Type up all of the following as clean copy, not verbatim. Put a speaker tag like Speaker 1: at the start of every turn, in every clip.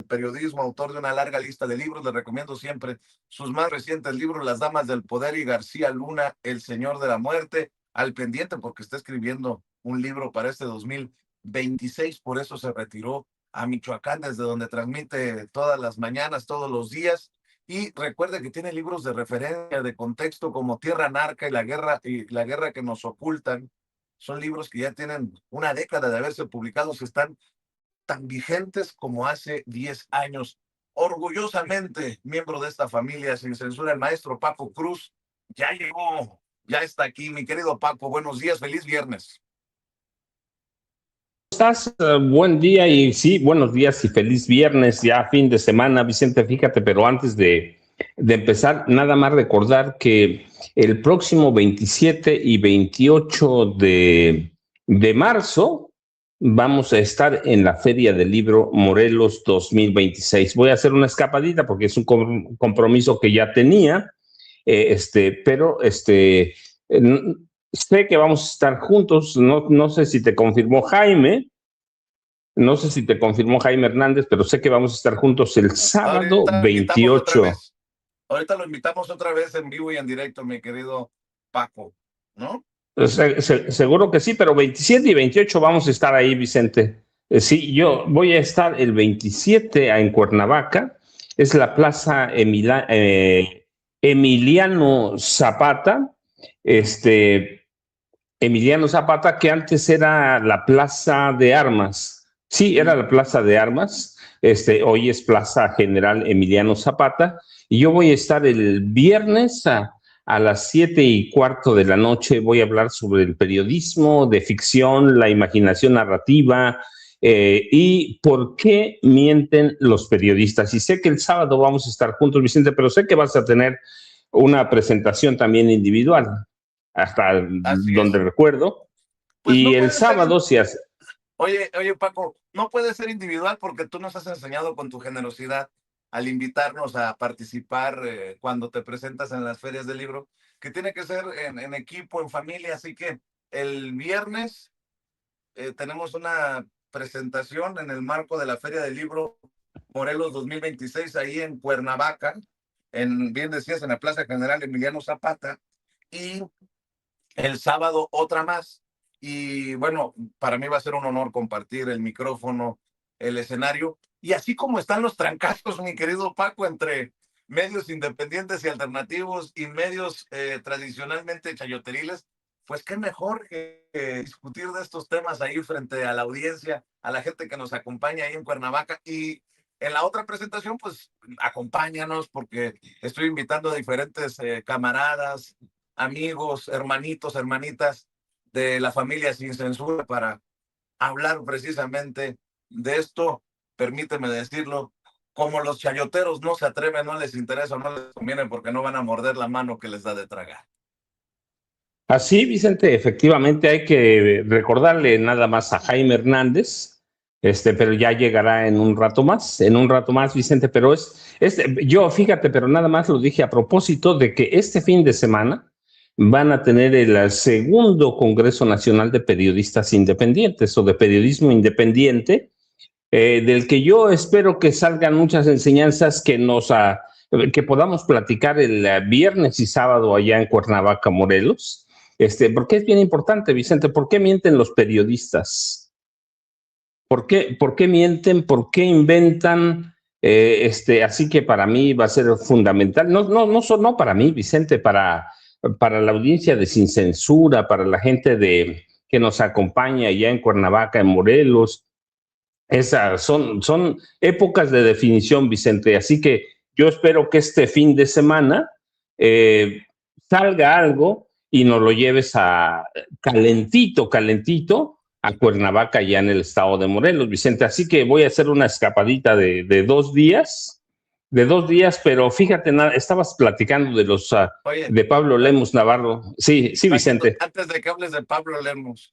Speaker 1: periodismo, autor de una larga lista de libros. Les recomiendo siempre sus más recientes libros, Las Damas del Poder y García Luna, El Señor de la Muerte. Al pendiente porque está escribiendo un libro para este 2026, por eso se retiró a Michoacán, desde donde transmite todas las mañanas, todos los días. Y recuerde que tiene libros de referencia, de contexto, como Tierra Narca y la guerra que nos ocultan. Son libros que ya tienen una década de haberse publicado, que están tan vigentes como hace 10 años. Orgullosamente, miembro de esta familia sin censura, el maestro Paco Cruz, ya llegó, ya está aquí. Mi querido Paco, buenos días, feliz viernes.
Speaker 2: ¿Estás? Buen día y sí, buenos días y feliz viernes, ya fin de semana, Vicente, fíjate, pero antes de empezar, nada más recordar que el próximo 27 y 28 de marzo vamos a estar en la Feria del Libro Morelos 2026. Voy a hacer una escapadita porque es un compromiso que ya tenía, pero sé que vamos a estar juntos, no sé si te confirmó Jaime, no sé si te confirmó Jaime Hernández, pero sé que vamos a estar juntos el sábado
Speaker 1: Ahorita
Speaker 2: 28.
Speaker 1: Ahorita lo invitamos otra vez en vivo y en directo, mi querido Paco, ¿no?
Speaker 2: Seguro que sí, pero 27 y 28 vamos a estar ahí, Vicente. Sí, yo voy a estar el 27 en Cuernavaca, es la Plaza Emiliano Zapata, Emiliano Zapata, que antes era la Plaza de Armas. Sí, era la Plaza de Armas. Hoy es Plaza General Emiliano Zapata. Y yo voy a estar el viernes a las 7:15 de la noche. Voy a hablar sobre el periodismo de ficción, la imaginación narrativa y por qué mienten los periodistas. Y sé que el sábado vamos a estar juntos, Vicente, pero sé que vas a tener una presentación también individual, hasta donde recuerdo.
Speaker 1: Pues
Speaker 2: y
Speaker 1: no
Speaker 2: el
Speaker 1: puede ser.
Speaker 2: sábado se hace.
Speaker 1: Oye, Paco, no puede ser individual porque tú nos has enseñado con tu generosidad al invitarnos a participar cuando te presentas en las ferias del libro, que tiene que ser en equipo, en familia. Así que el viernes tenemos una presentación en el marco de la Feria del Libro Morelos 2026 ahí en Cuernavaca, bien decías, en la Plaza General Emiliano Zapata. Y el sábado otra más. Y bueno, para mí va a ser un honor compartir el micrófono, el escenario. Y así como están los trancazos, mi querido Paco, entre medios independientes y alternativos y medios tradicionalmente chayoteriles, pues qué mejor que discutir de estos temas ahí frente a la audiencia, a la gente que nos acompaña ahí en Cuernavaca. Y en la otra presentación, pues acompáñanos porque estoy invitando a diferentes camaradas, amigos, hermanitos, hermanitas de la familia Sin Censura para hablar precisamente de esto. Permíteme decirlo, como los chayoteros no se atreven, no les interesa, no les conviene porque no van a morder la mano que les da de tragar.
Speaker 2: Así, Vicente, efectivamente hay que recordarle nada más a Jaime Hernández, pero ya llegará en un rato más, Vicente, pero yo, fíjate, pero nada más lo dije a propósito de que este fin de semana van a tener el segundo Congreso Nacional de Periodistas Independientes o de Periodismo Independiente, del que yo espero que salgan muchas enseñanzas que podamos platicar el viernes y sábado allá en Cuernavaca, Morelos. Porque es bien importante, Vicente, ¿por qué mienten los periodistas? ¿Por qué mienten? ¿Por qué inventan? Así que para mí va a ser fundamental, no para mí, Vicente, para la audiencia de Sin Censura, para la gente que nos acompaña allá en Cuernavaca, en Morelos. Son épocas de definición, Vicente, así que yo espero que este fin de semana salga algo y nos lo lleves calentito a Cuernavaca, ya en el estado de Morelos, Vicente. Así que voy a hacer una escapadita de 2 días, pero fíjate, estabas platicando de Pablo Lemus Navarro. Sí, Vicente.
Speaker 1: Antes de que hables de Pablo Lemus,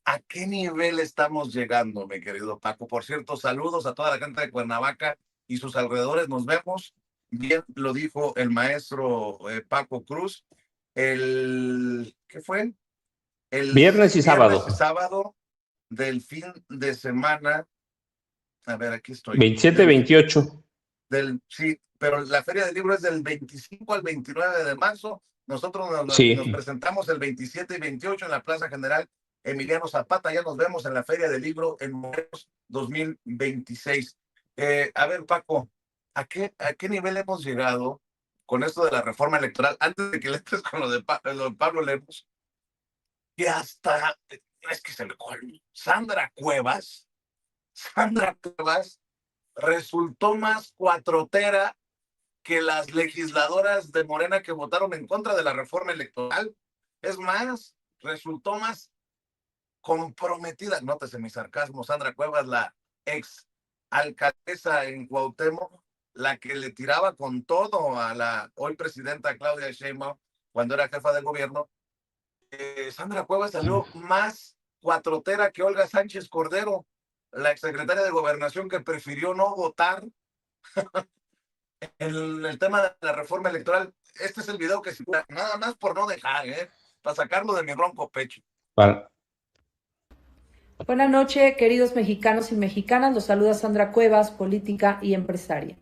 Speaker 1: ¿a qué nivel estamos llegando, mi querido Paco? Por cierto, saludos a toda la gente de Cuernavaca y sus alrededores. Nos vemos. Bien lo dijo el maestro Paco Cruz. ¿Qué fue? El
Speaker 2: Viernes y sábado
Speaker 1: del fin de semana A ver, aquí estoy.
Speaker 2: 27, 28.
Speaker 1: Sí, pero la Feria del Libro es del 25 al 29 de marzo. Nosotros nos
Speaker 2: Sí.
Speaker 1: presentamos el 27 y 28 en la Plaza General Emiliano Zapata. Ya nos vemos en la Feria del Libro en Morelos 2026. A ver, Paco, ¿a qué nivel hemos llegado con esto de la reforma electoral? Antes de que le entres con lo de Pablo Lemos, que hasta, es que se me ocurre, Sandra Cuevas resultó más cuatrotera que las legisladoras de Morena que votaron en contra de la reforma electoral. Es más, resultó más comprometida, nótese mi sarcasmo, Sandra Cuevas, la ex alcaldesa en Cuauhtémoc, la que le tiraba con todo a la hoy presidenta Claudia Sheinbaum cuando era jefa del gobierno. Sandra Cuevas salió más cuatrotera que Olga Sánchez Cordero, la exsecretaria de Gobernación, que prefirió no votar en el tema de la reforma electoral. Este es el video que nada más por no dejar, para sacarlo de mi ronco pecho.
Speaker 2: Para,
Speaker 3: Buenas noches, queridos mexicanos y mexicanas. Los saluda Sandra Cuevas, política y empresaria.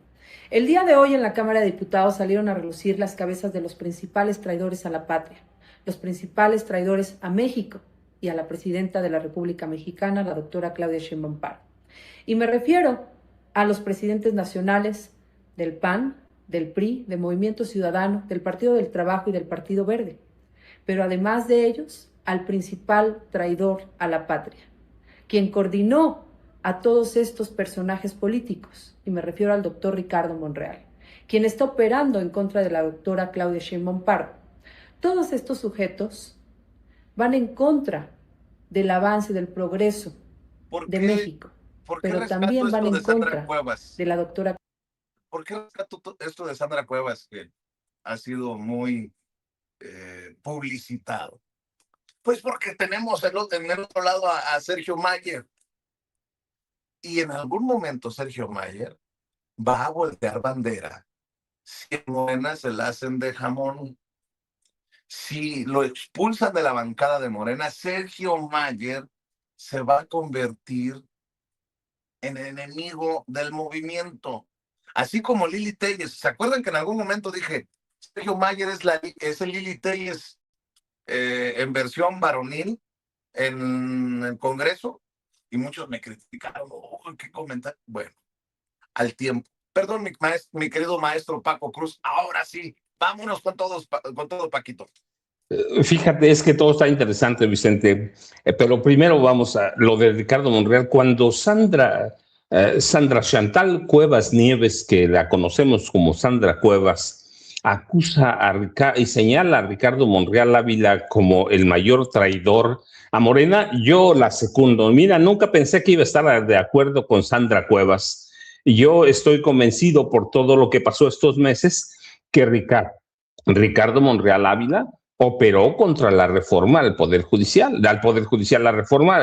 Speaker 3: El día de hoy en la Cámara de Diputados salieron a relucir las cabezas de los principales traidores a la patria, los principales traidores a México y a la presidenta de la República Mexicana, la doctora Claudia Sheinbaum Pardo. Y me refiero a los presidentes nacionales del PAN, del PRI, del Movimiento Ciudadano, del Partido del Trabajo y del Partido Verde. Pero además de ellos, al principal traidor a la patria, quien coordinó a todos estos personajes políticos, y me refiero al doctor Ricardo Monreal, quien está operando en contra de la doctora Claudia Sheinbaum Pardo. Todos estos sujetos van en contra del avance, del progreso de México, pero también van en contra de la doctora.
Speaker 1: ¿Por qué rescato esto de Sandra Cuevas, que ha sido muy publicitado? Pues porque tenemos en el otro lado a Sergio Mayer. Y en algún momento Sergio Mayer va a voltear bandera. Si en Morena se la hacen de jamón, si lo expulsan de la bancada de Morena, Sergio Mayer se va a convertir en enemigo del movimiento. Así como Lili Telles. ¿Se acuerdan que en algún momento dije, Sergio Mayer es el Lili Telles en versión varonil en el Congreso? Y muchos me criticaron, qué comentario. Bueno, al tiempo. Perdón, mi querido maestro Paco Cruz, ahora sí, vámonos con todo, Paquito.
Speaker 2: Fíjate, es que todo está interesante, Vicente, pero primero vamos a lo de Ricardo Monreal. Cuando Sandra Chantal Cuevas Nieves, que la conocemos como Sandra Cuevas, acusa y señala a Ricardo Monreal Ávila como el mayor traidor a Morena, yo la secundo. Mira, nunca pensé que iba a estar de acuerdo con Sandra Cuevas. Yo estoy convencido por todo lo que pasó estos meses que Ricardo Monreal Ávila operó contra la reforma al Poder Judicial, la reforma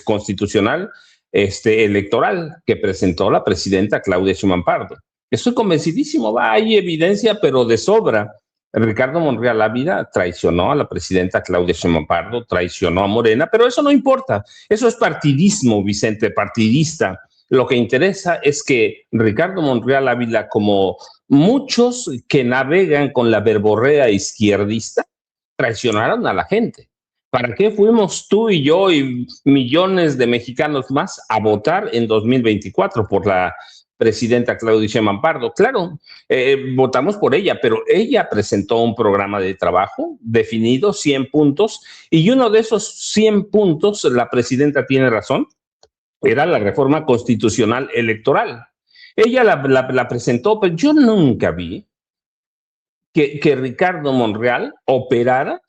Speaker 2: constitucional electoral que presentó la presidenta Claudia Sheinbaum Pardo. Estoy convencidísimo, hay evidencia, pero de sobra. Ricardo Monreal Ávila traicionó a la presidenta Claudia Sheinbaum Pardo, traicionó a Morena, pero eso no importa. Eso es partidismo, Vicente, partidista. Lo que interesa es que Ricardo Monreal Ávila, como muchos que navegan con la verborrea izquierdista, traicionaron a la gente. ¿Para qué fuimos tú y yo y millones de mexicanos más a votar en 2024 por la presidenta Claudia Sheinbaum Pardo? Claro, votamos por ella, pero ella presentó un programa de trabajo definido, 100 puntos, y uno de esos 100 puntos, la presidenta tiene razón, era la reforma constitucional electoral. Ella la presentó, pero yo nunca vi que Ricardo Monreal operara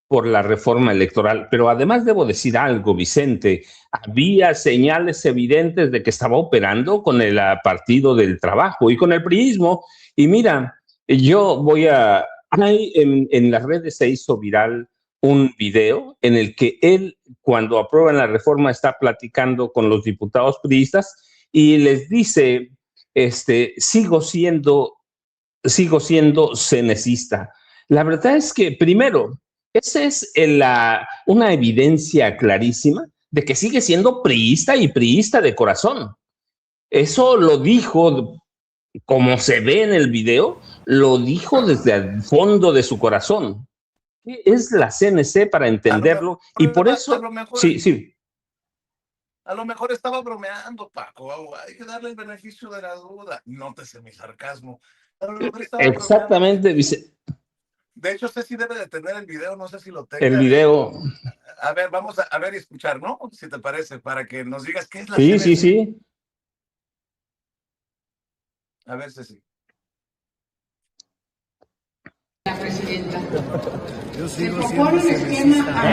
Speaker 2: por la reforma electoral. Pero además debo decir algo, Vicente, había señales evidentes de que estaba operando con el Partido del Trabajo y con el priismo. Y mira, en las redes se hizo viral un video en el que él, cuando aprueban la reforma, está platicando con los diputados priistas y les dice, sigo siendo cenecista. La verdad es que, primero, esa es una evidencia clarísima de que sigue siendo priista y priista de corazón. Eso lo dijo, como se ve en el video, lo dijo desde el fondo de su corazón. ¿Qué es la CNC para entenderlo? Y por eso, sí.
Speaker 1: A lo mejor estaba bromeando, Paco. Hay que darle el beneficio de la duda. Nótese mi sarcasmo. A lo mejor estaba
Speaker 2: exactamente,
Speaker 1: bromeando. De hecho, usted sí debe de tener el video, no sé si lo tenga.
Speaker 2: El video.
Speaker 1: A ver, vamos a ver y escuchar, ¿no? Si te parece, para que nos digas qué es la
Speaker 2: CNC.
Speaker 1: Sí,
Speaker 2: sí.
Speaker 1: A ver, Ceci.
Speaker 4: La presidenta.
Speaker 5: Yo sigo
Speaker 4: se propone un esquema.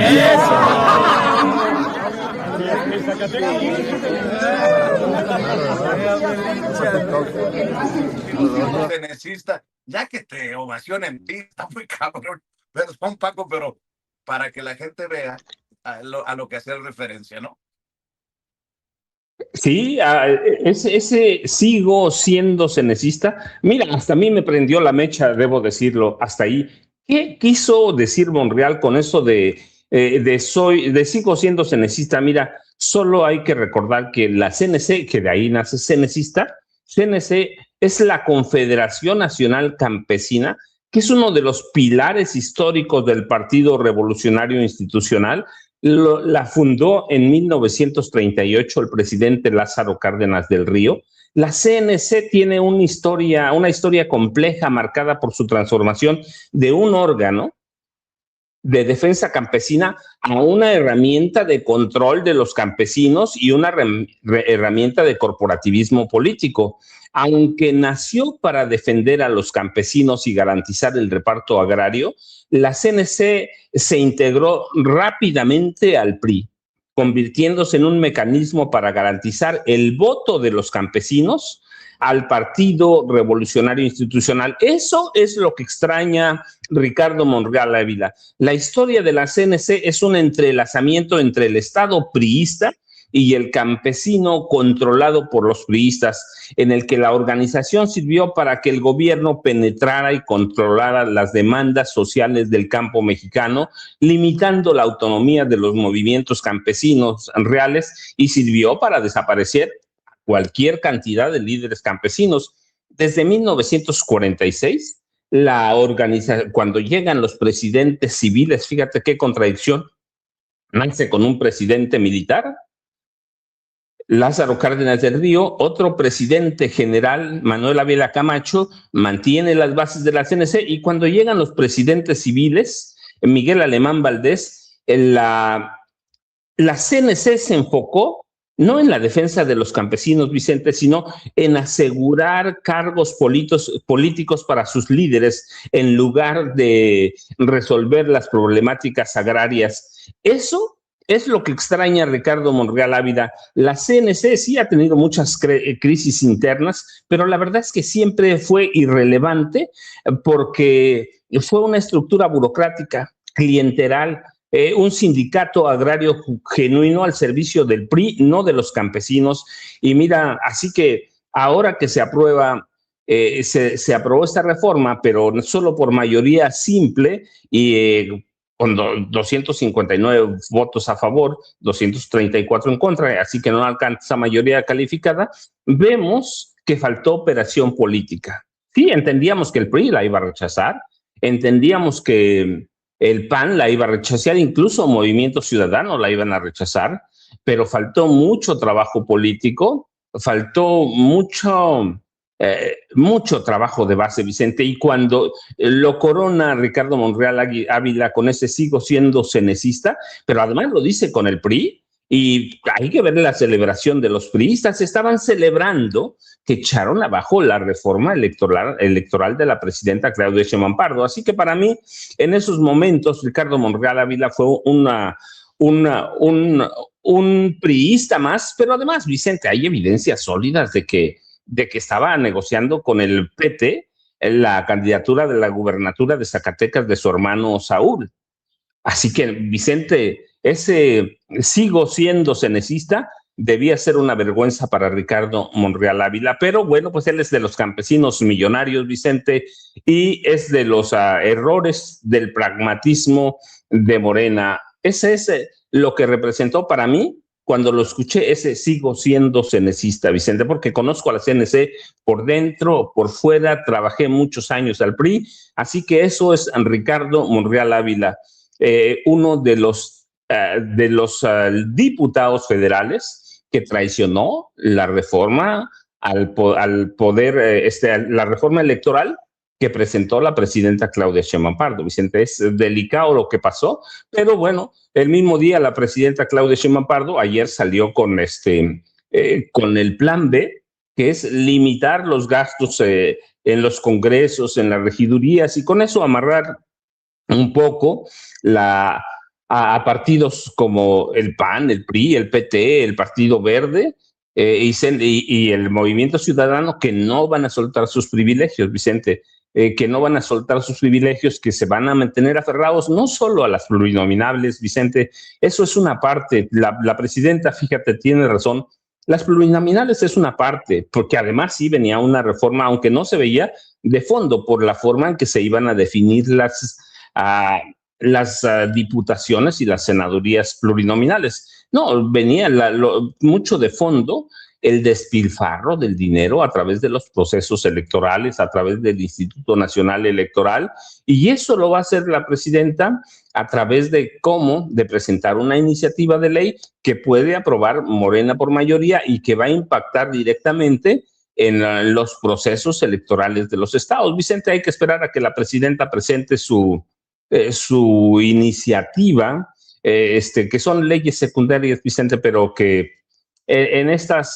Speaker 1: Cenecista, ya que te ovacionen, está muy cabrón. Perdón, Paco, pero para que la gente vea a lo que hacía referencia, ¿no?
Speaker 2: Sí, ese sigo siendo cenecista. Mira, hasta a mí me prendió la mecha, debo decirlo, hasta ahí. ¿Qué quiso decir Monreal con eso de sigo siendo cenecista? Mira, solo hay que recordar que la CNC, que de ahí nace cenecista, CNC es la Confederación Nacional Campesina, que es uno de los pilares históricos del Partido Revolucionario Institucional. La fundó en 1938 el presidente Lázaro Cárdenas del Río. La CNC tiene una historia compleja marcada por su transformación de un órgano de defensa campesina a una herramienta de control de los campesinos y una herramienta de corporativismo político. Aunque nació para defender a los campesinos y garantizar el reparto agrario, la CNC se integró rápidamente al PRI, convirtiéndose en un mecanismo para garantizar el voto de los campesinos al Partido Revolucionario Institucional. Eso es lo que extraña Ricardo Monreal Ávila. La historia de la CNC es un entrelazamiento entre el Estado priista y el campesino controlado por los priistas, en el que la organización sirvió para que el gobierno penetrara y controlara las demandas sociales del campo mexicano, limitando la autonomía de los movimientos campesinos reales, y sirvió para desaparecer cualquier cantidad de líderes campesinos. Desde 1946, cuando llegan los presidentes civiles, fíjate qué contradicción, nace con un presidente militar, Lázaro Cárdenas del Río, otro presidente general, Manuel Ávila Camacho, mantiene las bases de la CNC, y cuando llegan los presidentes civiles, Miguel Alemán Valdés, la CNC se enfocó no en la defensa de los campesinos, Vicente, sino en asegurar cargos políticos para sus líderes en lugar de resolver las problemáticas agrarias. Eso es lo que extraña a Ricardo Monreal Ávila. La CNC sí ha tenido muchas crisis internas, pero la verdad es que siempre fue irrelevante porque fue una estructura burocrática, clienteral, un sindicato agrario genuino al servicio del PRI, no de los campesinos. Y mira, así que ahora que se aprueba, se aprobó esta reforma, pero solo por mayoría simple y con 259 votos a favor, 234 en contra, así que no alcanza mayoría calificada, vemos que faltó operación política. Sí, entendíamos que el PRI la iba a rechazar, entendíamos que el PAN la iba a rechazar, incluso Movimiento Ciudadano la iban a rechazar, pero faltó mucho trabajo político, faltó mucho trabajo de base, Vicente, y cuando lo corona Ricardo Monreal Ávila con ese sigo siendo cenecista, pero además lo dice con el PRI, y hay que ver la celebración de los priistas. Estaban celebrando que echaron abajo la reforma electoral de la presidenta Claudia Sheinbaum Pardo. Así que para mí, en esos momentos, Ricardo Monreal Ávila fue un priista más, pero además, Vicente, hay evidencias sólidas de que estaba negociando con el PT la candidatura de la gubernatura de Zacatecas de su hermano Saúl. Así que, Vicente, ese sigo siendo cenecista debía ser una vergüenza para Ricardo Monreal Ávila, pero bueno, pues él es de los campesinos millonarios, Vicente, y es de los errores del pragmatismo de Morena. Ese es lo que representó para mí cuando lo escuché, ese sigo siendo cenecista, Vicente, porque conozco a la CNC por dentro, por fuera, trabajé muchos años al PRI, así que eso es Ricardo Monreal Ávila, uno de los diputados federales que traicionó la reforma al poder, la reforma electoral que presentó la presidenta Claudia Sheinbaum Pardo. Vicente, es delicado lo que pasó, pero bueno, el mismo día la presidenta Claudia Sheinbaum Pardo ayer salió con con el plan B, que es limitar los gastos en los congresos, en las regidurías, y con eso amarrar un poco a partidos como el PAN, el PRI, el PT, el Partido Verde y el Movimiento Ciudadano, que no van a soltar sus privilegios, Vicente, que no van a soltar sus privilegios, que se van a mantener aferrados no solo a las plurinominables, Vicente, eso es una parte. La presidenta, fíjate, tiene razón. Las plurinominales es una parte, porque además sí venía una reforma, aunque no se veía de fondo, por la forma en que se iban a definir las diputaciones y las senadurías plurinominales. No, venía mucho de fondo el despilfarro del dinero a través de los procesos electorales, a través del Instituto Nacional Electoral, y eso lo va a hacer la presidenta a través de presentar una iniciativa de ley que puede aprobar Morena por mayoría y que va a impactar directamente en los procesos electorales de los estados. Vicente, hay que esperar a que la presidenta presente su iniciativa, que son leyes secundarias, Vicente, pero que en estas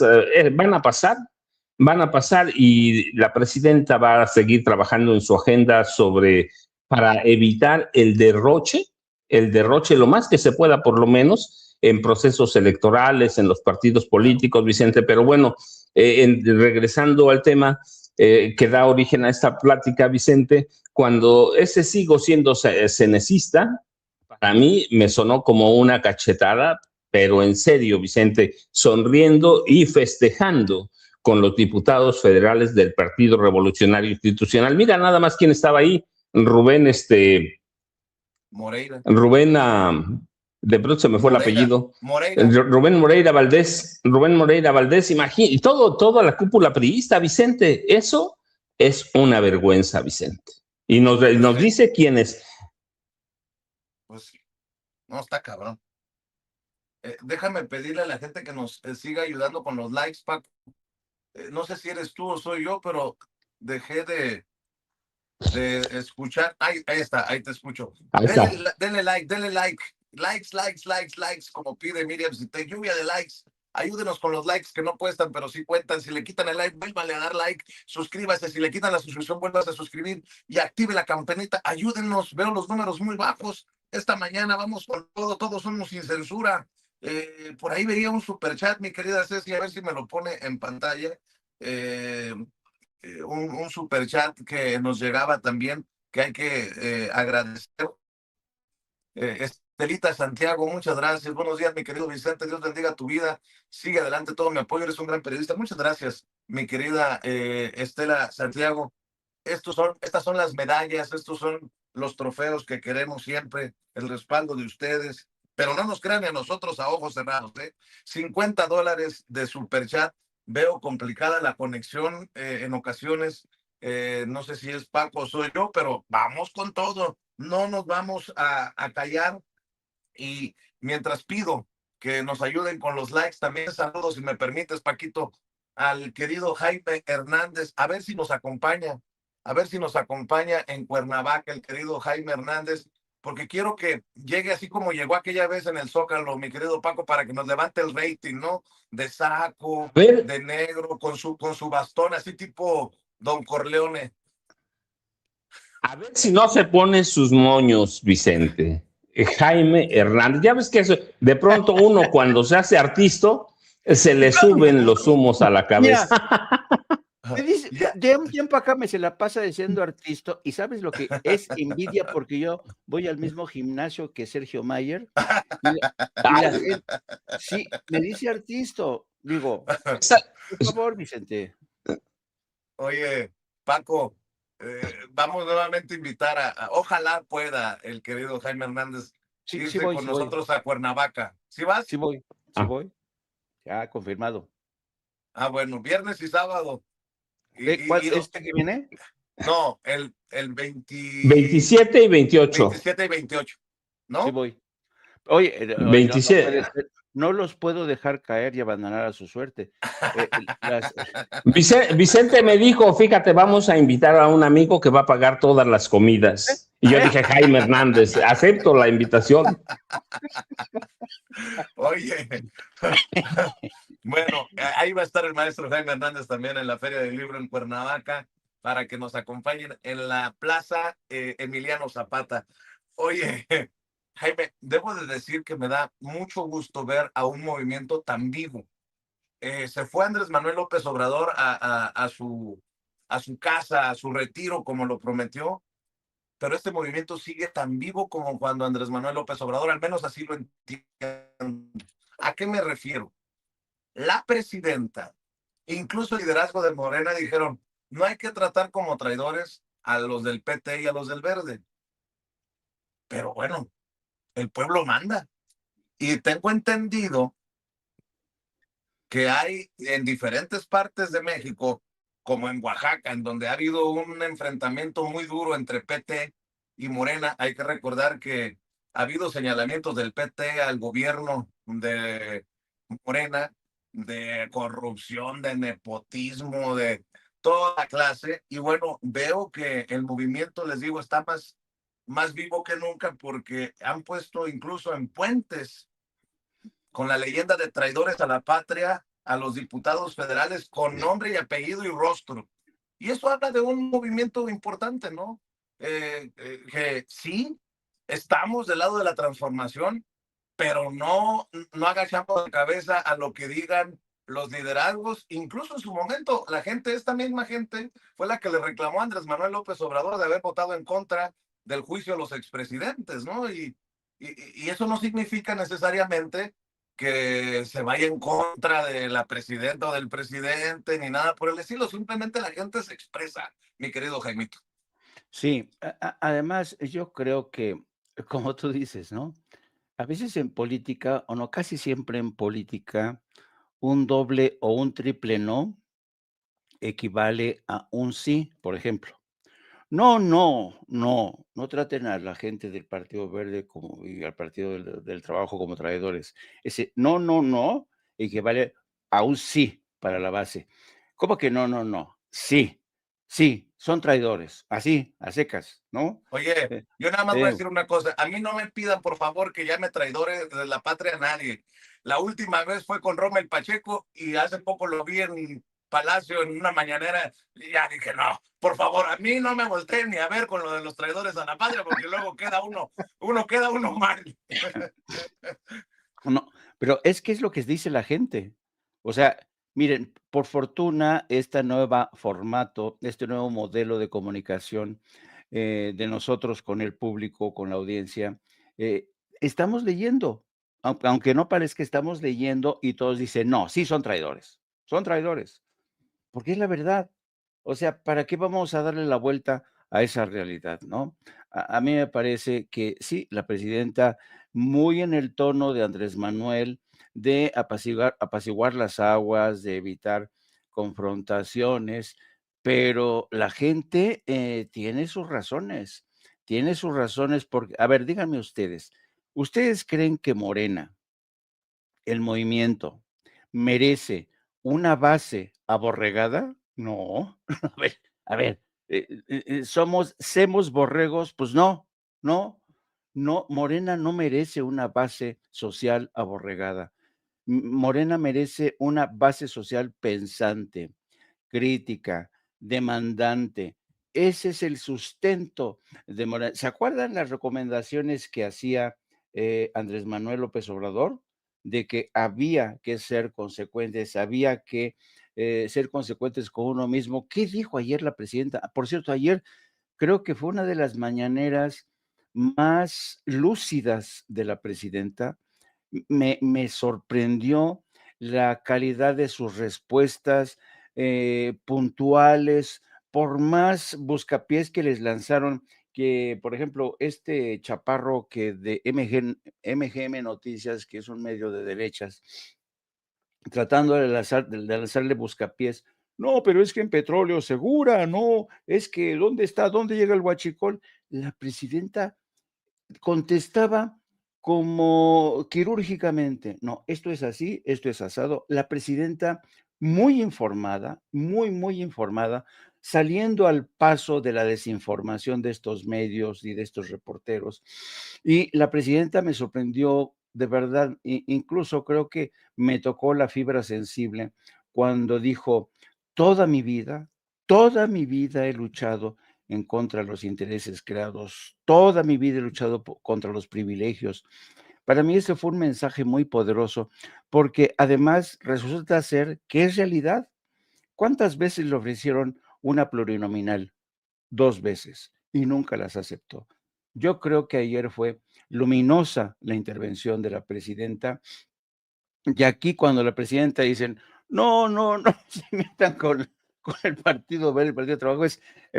Speaker 2: van a pasar y la presidenta va a seguir trabajando en su agenda para evitar el derroche lo más que se pueda, por lo menos en procesos electorales, en los partidos políticos, Vicente. Pero bueno, regresando al tema que da origen a esta plática, Vicente, cuando ese sigo siendo cenecista, para mí me sonó como una cachetada, pero en serio, Vicente, sonriendo y festejando con los diputados federales del Partido Revolucionario Institucional. Mira nada más quién estaba ahí, Rubén,
Speaker 1: Moreira.
Speaker 2: Rubén, de pronto se me fue el apellido. Rubén Moreira Valdés, imagínate, y toda la cúpula priista, Vicente, eso es una vergüenza, Vicente. Y nos dice quién es.
Speaker 1: Pues, no, está cabrón. Déjame pedirle a la gente que nos siga ayudando con los likes, Paco. No sé si eres tú o soy yo, pero dejé de escuchar. Ahí está, ahí te escucho. Denle like. Likes, como pide Miriam. Si te lluvia de likes, ayúdenos con los likes que no cuestan, pero sí cuentan. Si le quitan el like, vuélvale a dar like. Suscríbase. Si le quitan la suscripción, vuélvase a suscribir y active la campanita. Ayúdenos. Veo los números muy bajos. Esta mañana vamos con todo. Todos somos sin censura. Por ahí veía un superchat, mi querida Ceci, a ver si me lo pone en pantalla. Un superchat que nos llegaba también, que hay que agradecer. Estelita Santiago, muchas gracias. Buenos días, mi querido Vicente. Dios bendiga tu vida. Sigue adelante, todo mi apoyo. Eres un gran periodista. Muchas gracias, mi querida Estela Santiago. Estas son las medallas, estos son los trofeos que queremos siempre, el respaldo de ustedes. Pero no nos crean a nosotros a ojos cerrados, $50 de superchat. Veo complicada la conexión en ocasiones. No sé si es Paco o soy yo, pero vamos con todo. No nos vamos a callar. Y mientras pido que nos ayuden con los likes, también saludos, si me permites, Paquito, al querido Jaime Hernández, a ver si nos acompaña en Cuernavaca, el querido Jaime Hernández, porque quiero que llegue así como llegó aquella vez en el Zócalo, mi querido Paco, para que nos levante el rating, ¿no? De saco, de negro, con su bastón, así tipo Don Corleone.
Speaker 2: A ver si no se pone sus moños, Vicente. Jaime Hernández. Ya ves que eso, de pronto uno cuando se hace artista, se le suben los humos a la cabeza.
Speaker 5: Me dice, de un tiempo acá me se la pasa diciendo artista, y ¿sabes lo que es envidia? Porque yo voy al mismo gimnasio que Sergio Mayer, y la gente, sí, me dice artista. Digo, por favor, Vicente.
Speaker 1: Oye, Paco, vamos nuevamente a invitar ojalá pueda el querido Jaime Hernández irse con nosotros a Cuernavaca. ¿Sí vas?
Speaker 5: Sí voy. Ya, confirmado.
Speaker 1: Ah, bueno, viernes y sábado.
Speaker 5: ¿Cuál,
Speaker 1: Y
Speaker 5: este que viene?
Speaker 1: no, el
Speaker 2: 27 y 28.
Speaker 1: 27 y 28,
Speaker 5: Sí
Speaker 1: ¿no?
Speaker 5: voy. Oye, oye, no, no puede
Speaker 2: 27.
Speaker 5: ser. No los puedo dejar caer y abandonar a su suerte. Las,
Speaker 2: Vicente me dijo, fíjate, vamos a invitar a un amigo que va a pagar todas las comidas. Y yo dije, Jaime Hernández, acepto la invitación.
Speaker 1: Oye, bueno, ahí va a estar el maestro Jaime Hernández también en la Feria del Libro en Cuernavaca para que nos acompañen en la Plaza Emiliano Zapata. Oye, Jaime, debo de decir que me da mucho gusto ver a un movimiento tan vivo. Se fue Andrés Manuel López Obrador a su casa, a su retiro, como lo prometió, pero este movimiento sigue tan vivo como cuando Andrés Manuel López Obrador, al menos así lo entiendo. ¿A qué me refiero? La presidenta, incluso el liderazgo de Morena dijeron, no hay que tratar como traidores a los del PT y a los del Verde. Pero bueno, el pueblo manda. Y tengo entendido que hay en diferentes partes de México, como en Oaxaca, en donde ha habido un enfrentamiento muy duro entre PT y Morena. Hay que recordar que ha habido señalamientos del PT al gobierno de Morena, de corrupción, de nepotismo, de toda clase. Y bueno, veo que el movimiento, les digo, está más vivo que nunca porque han puesto incluso en puentes con la leyenda de traidores a la patria a los diputados federales con nombre y apellido y rostro. Y eso habla de un movimiento importante, ¿no? Que sí, estamos del lado de la transformación, pero no agachamos la cabeza a lo que digan los liderazgos. Incluso en su momento, la gente, esta misma gente, fue la que le reclamó a Andrés Manuel López Obrador de haber votado en contra del juicio a los expresidentes, ¿no? Y eso no significa necesariamente que se vaya en contra de la presidenta o del presidente, ni nada por el estilo. Simplemente la gente se expresa, mi querido Jaimito.
Speaker 5: sí, además, yo creo que, como tú dices, ¿no? A veces en política, o no, casi siempre en política, un doble o un triple no equivale a un sí, por ejemplo. No, no, no, no traten a la gente del Partido Verde como, y al Partido del Trabajo como traidores. Ese no, no, no equivale a un sí para la base. ¿Cómo que no, no, no? Sí, sí, son traidores, así, a secas, ¿no?
Speaker 1: Oye,
Speaker 5: Eh,
Speaker 1: yo nada más voy a
Speaker 5: eh,
Speaker 1: decir una cosa. A mí no me pidan, por favor, que llame traidores de la patria a nadie. La última vez fue con Rommel Pacheco y hace poco lo vi en Palacio en una mañanera y ya dije, no, por favor, a mí no me volteen ni a ver con lo de los traidores a la patria porque luego queda uno mal.
Speaker 5: no, pero es que es lo que dice la gente. O sea, miren, por fortuna, este nuevo formato, este nuevo modelo de comunicación de nosotros con el público, con la audiencia, eh, estamos leyendo, aunque no parezca, estamos leyendo y todos dicen, no, sí son traidores, porque es la verdad. O sea, ¿para qué vamos a darle la vuelta a esa realidad, no? A mí me parece que sí, la presidenta, muy en el tono de Andrés Manuel, de apaciguar las aguas, de evitar confrontaciones, pero la gente tiene sus razones porque, a ver, díganme ¿ustedes creen que Morena, el movimiento, merece una base aborregada? No. A ver, ¿semos borregos? Pues no, no, no, Morena no merece una base social aborregada. Morena merece una base social pensante, crítica, demandante. Ese es el sustento de Morena. ¿Se acuerdan las recomendaciones que hacía Andrés Manuel López Obrador? De que había que ser consecuentes, había que ser consecuentes con uno mismo. ¿Qué dijo ayer la presidenta? Por cierto, ayer creo que fue una de las mañaneras más lúcidas de la presidenta. Me sorprendió la calidad de sus respuestas puntuales, por más buscapiés que les lanzaron, que por ejemplo, este chaparro que de MGM Noticias, que es un medio de derechas, tratando de lanzarle buscapiés. No, pero es que en petróleo segura, no, es que ¿dónde está? ¿Dónde llega el huachicol? La presidenta contestaba como quirúrgicamente, no, esto es así, esto es asado. La presidenta muy informada, muy informada, saliendo al paso de la desinformación de estos medios y de estos reporteros. Y la presidenta me sorprendió de verdad, incluso creo que me tocó la fibra sensible cuando dijo, toda mi vida he luchado en contra de los intereses creados. Toda mi vida he luchado contra los privilegios. Para mí ese fue un mensaje muy poderoso, porque además resulta ser que es realidad. ¿Cuántas veces le ofrecieron una plurinominal? 2 veces y nunca las aceptó. Yo creo que ayer fue luminosa la intervención de la presidenta. Y aquí cuando la presidenta dicen, no, no, no se metan con el Partido Verde, el Partido de Trabajo,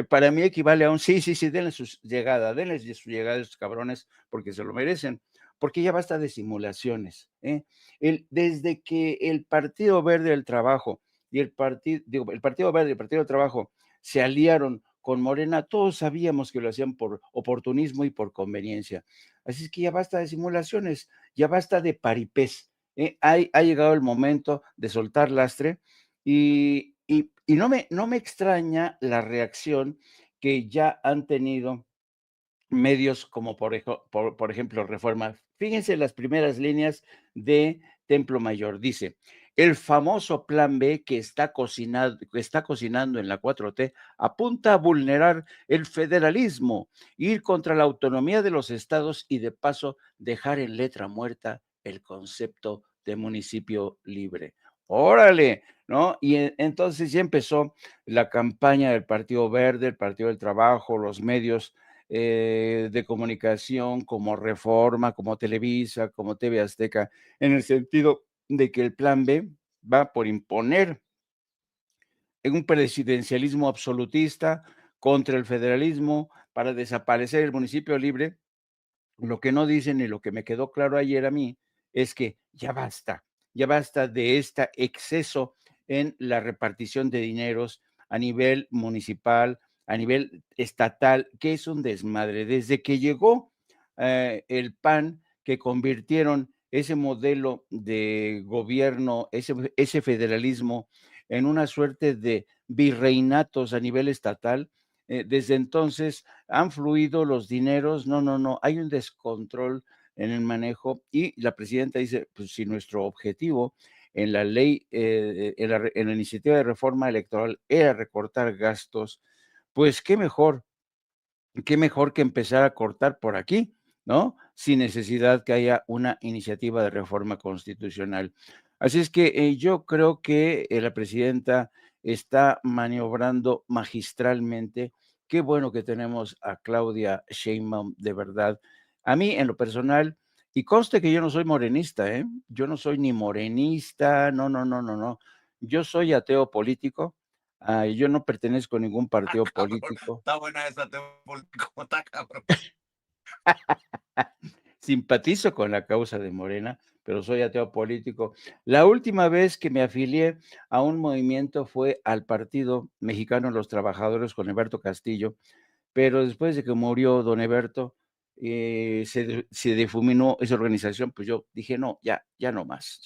Speaker 5: para mí equivale a un sí, sí, sí, denles su llegada a esos cabrones porque se lo merecen, porque ya basta de simulaciones. Desde que el Partido Verde del Trabajo y el Partido Verde y el Partido del Trabajo se aliaron con Morena, todos sabíamos que lo hacían por oportunismo y por conveniencia. Así es que ya basta de simulaciones, ya basta de paripés. Ha llegado el momento de soltar lastre y no me extraña la reacción que ya han tenido medios como por ejemplo Reforma. Fíjense las primeras líneas de Templo Mayor. Dice, el famoso plan B que está cocinando en la 4T apunta a vulnerar el federalismo, ir contra la autonomía de los estados y de paso dejar en letra muerta el concepto de municipio libre. Órale, ¿no? Y entonces ya empezó la campaña del Partido Verde, el Partido del Trabajo, los medios de comunicación como Reforma, como Televisa, como TV Azteca, en el sentido de que el plan B va por imponer en un presidencialismo absolutista contra el federalismo para desaparecer el municipio libre. Lo que no dicen y lo que me quedó claro ayer a mí es que ya basta de este exceso en la repartición de dineros a nivel municipal, a nivel estatal, que es un desmadre. Desde que llegó el PAN, que convirtieron ese modelo de gobierno, ese federalismo, en una suerte de virreinatos a nivel estatal, desde entonces han fluido los dineros, no, hay un descontrol en el manejo y la presidenta dice, pues si nuestro objetivo en la ley, en la iniciativa de reforma electoral era recortar gastos, pues qué mejor que empezar a cortar por aquí, ¿no? Sin necesidad que haya una iniciativa de reforma constitucional. Así es que yo creo que la presidenta está maniobrando magistralmente. Qué bueno que tenemos a Claudia Sheinbaum, de verdad. A mí, en lo personal, y conste que yo no soy morenista, ¿eh? Yo no soy ni morenista, no. Yo soy ateo político. Yo no pertenezco a ningún partido
Speaker 1: Cabrón,
Speaker 5: político.
Speaker 1: está buena esa como está, cabrón.
Speaker 5: Simpatizo con la causa de Morena, pero soy ateo político. La última vez que me afilié a un movimiento fue al Partido Mexicano de los Trabajadores con Eberto Castillo, pero después de que murió don Eberto, se difuminó esa organización, pues yo dije, no, ya no más.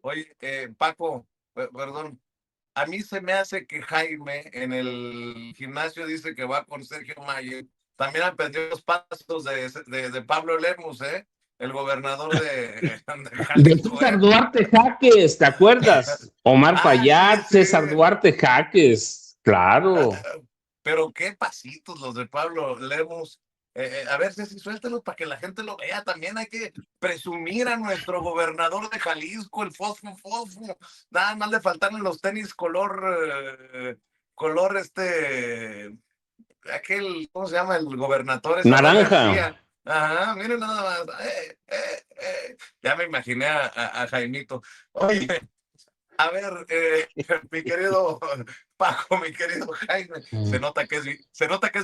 Speaker 1: Oye, Paco, perdón, a mí se me hace que Jaime en el gimnasio dice que va con Sergio Mayer. También aprendió los pasos de Pablo Lemus, el gobernador de
Speaker 2: De
Speaker 1: Jalisco,
Speaker 2: César Duarte Jaques, ¿te acuerdas? Omar
Speaker 1: Sí,
Speaker 2: Fayad,
Speaker 1: sí.
Speaker 2: César Duarte Jaques, claro.
Speaker 1: Pero qué pasitos los de Pablo Lemus. A ver, Ceci, suéltalos para que la gente lo vea. También hay que presumir a nuestro gobernador de Jalisco, el Fosfo. Nada más le faltaron los tenis color aquel, ¿cómo se llama? El gobernador Samuel
Speaker 2: Naranja.
Speaker 1: García. Ajá, miren nada más. Ya me imaginé a Jaimito. Oye, a ver, mi querido Paco, mi querido Jaime, se nota que es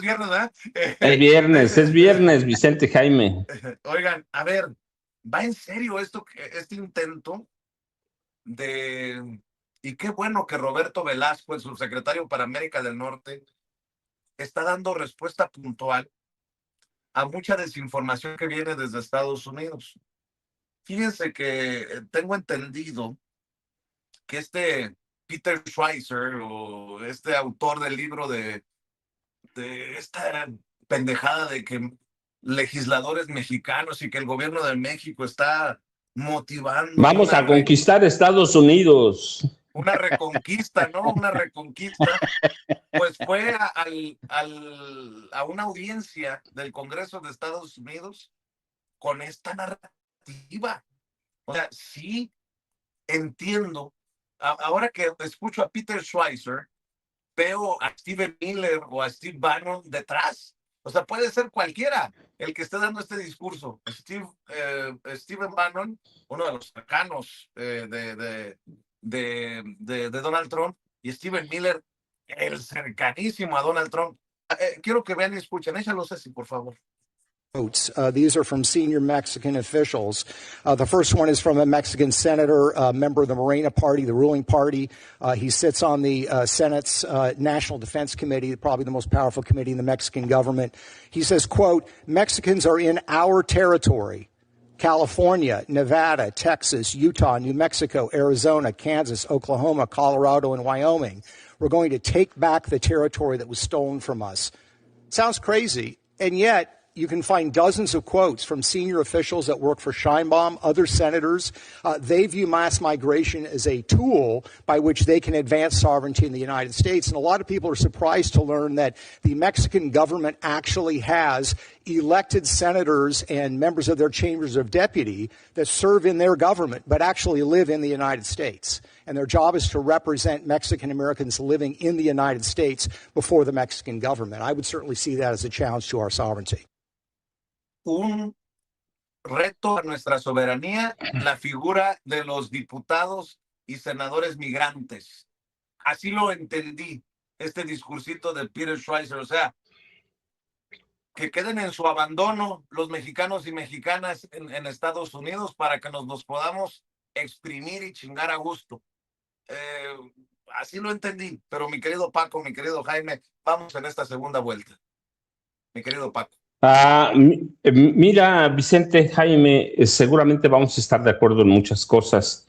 Speaker 1: viernes, ¿verdad?
Speaker 2: Es viernes, Vicente Jaime.
Speaker 1: Oigan, a ver, ¿Va en serio este intento de... Y qué bueno que Roberto Velasco, el subsecretario para América del Norte, está dando respuesta puntual a mucha desinformación que viene desde Estados Unidos. Fíjense que tengo entendido que Peter Schweizer, o este autor del libro de esta pendejada de que legisladores mexicanos y que el gobierno de México está motivando
Speaker 2: Vamos a conquistar Estados Unidos.
Speaker 1: Una reconquista, ¿no? Una reconquista. Pues fue a una audiencia del Congreso de Estados Unidos con esta narrativa. O sea, sí entiendo. Ahora que escucho a Peter Schweizer, veo a Stephen Miller o a Steve Bannon detrás. O sea, puede ser cualquiera el que esté dando este discurso. Stephen Bannon, uno de los cercanos de Donald Trump, y Stephen Miller, el cercanísimo a Donald Trump. Quiero que vean y escuchen. Échalo, Ceci, por favor.
Speaker 6: These are from senior Mexican officials. The first one is from a Mexican senator, a member of the Morena Party, the ruling party. He sits on the Senate's National Defense Committee, probably the most powerful committee in the Mexican government. He says, quote, Mexicans are in our territory. California, Nevada, Texas, Utah, New Mexico, Arizona, Kansas, Oklahoma, Colorado, and Wyoming. We're going to take back the territory that was stolen from us. Sounds crazy, and yet you can find dozens of quotes from senior officials that work for Sheinbaum, other senators. They view mass migration as a tool by which they can advance sovereignty in the United States. And a lot of people are surprised to learn that the Mexican government actually has elected senators and members of their chambers of deputy that serve in their government but actually live in the United States. And their job is to represent Mexican Americans living in the United States before the Mexican government. I would certainly see that as a challenge to our sovereignty.
Speaker 1: Un reto a nuestra soberanía, la figura de los diputados y senadores migrantes. Así lo entendí, este discursito de Peter Schweizer. O sea, que queden en su abandono los mexicanos y mexicanas en Estados Unidos para que nos podamos exprimir y chingar a gusto. Así lo entendí, pero mi querido Paco, mi querido Jaime, vamos en esta segunda vuelta. Mi querido Paco.
Speaker 2: Mira, Vicente, Jaime, seguramente vamos a estar de acuerdo en muchas cosas.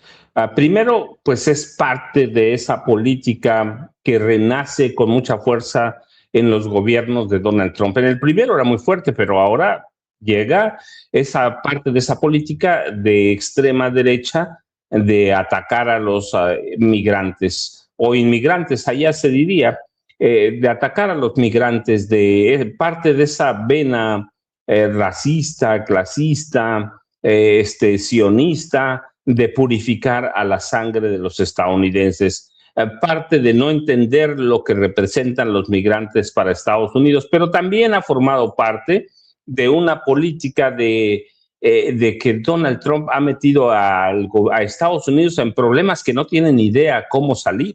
Speaker 2: Primero, pues es parte de esa política que renace con mucha fuerza en los gobiernos de Donald Trump. En el primero era muy fuerte, pero ahora llega esa parte de esa política de extrema derecha de atacar a los migrantes o inmigrantes, allá se diría, de atacar a los migrantes, de parte de esa vena racista, clasista, sionista, de purificar a la sangre de los estadounidenses, parte de no entender lo que representan los migrantes para Estados Unidos, pero también ha formado parte de una política de que Donald Trump ha metido a Estados Unidos en problemas que no tienen idea cómo salir.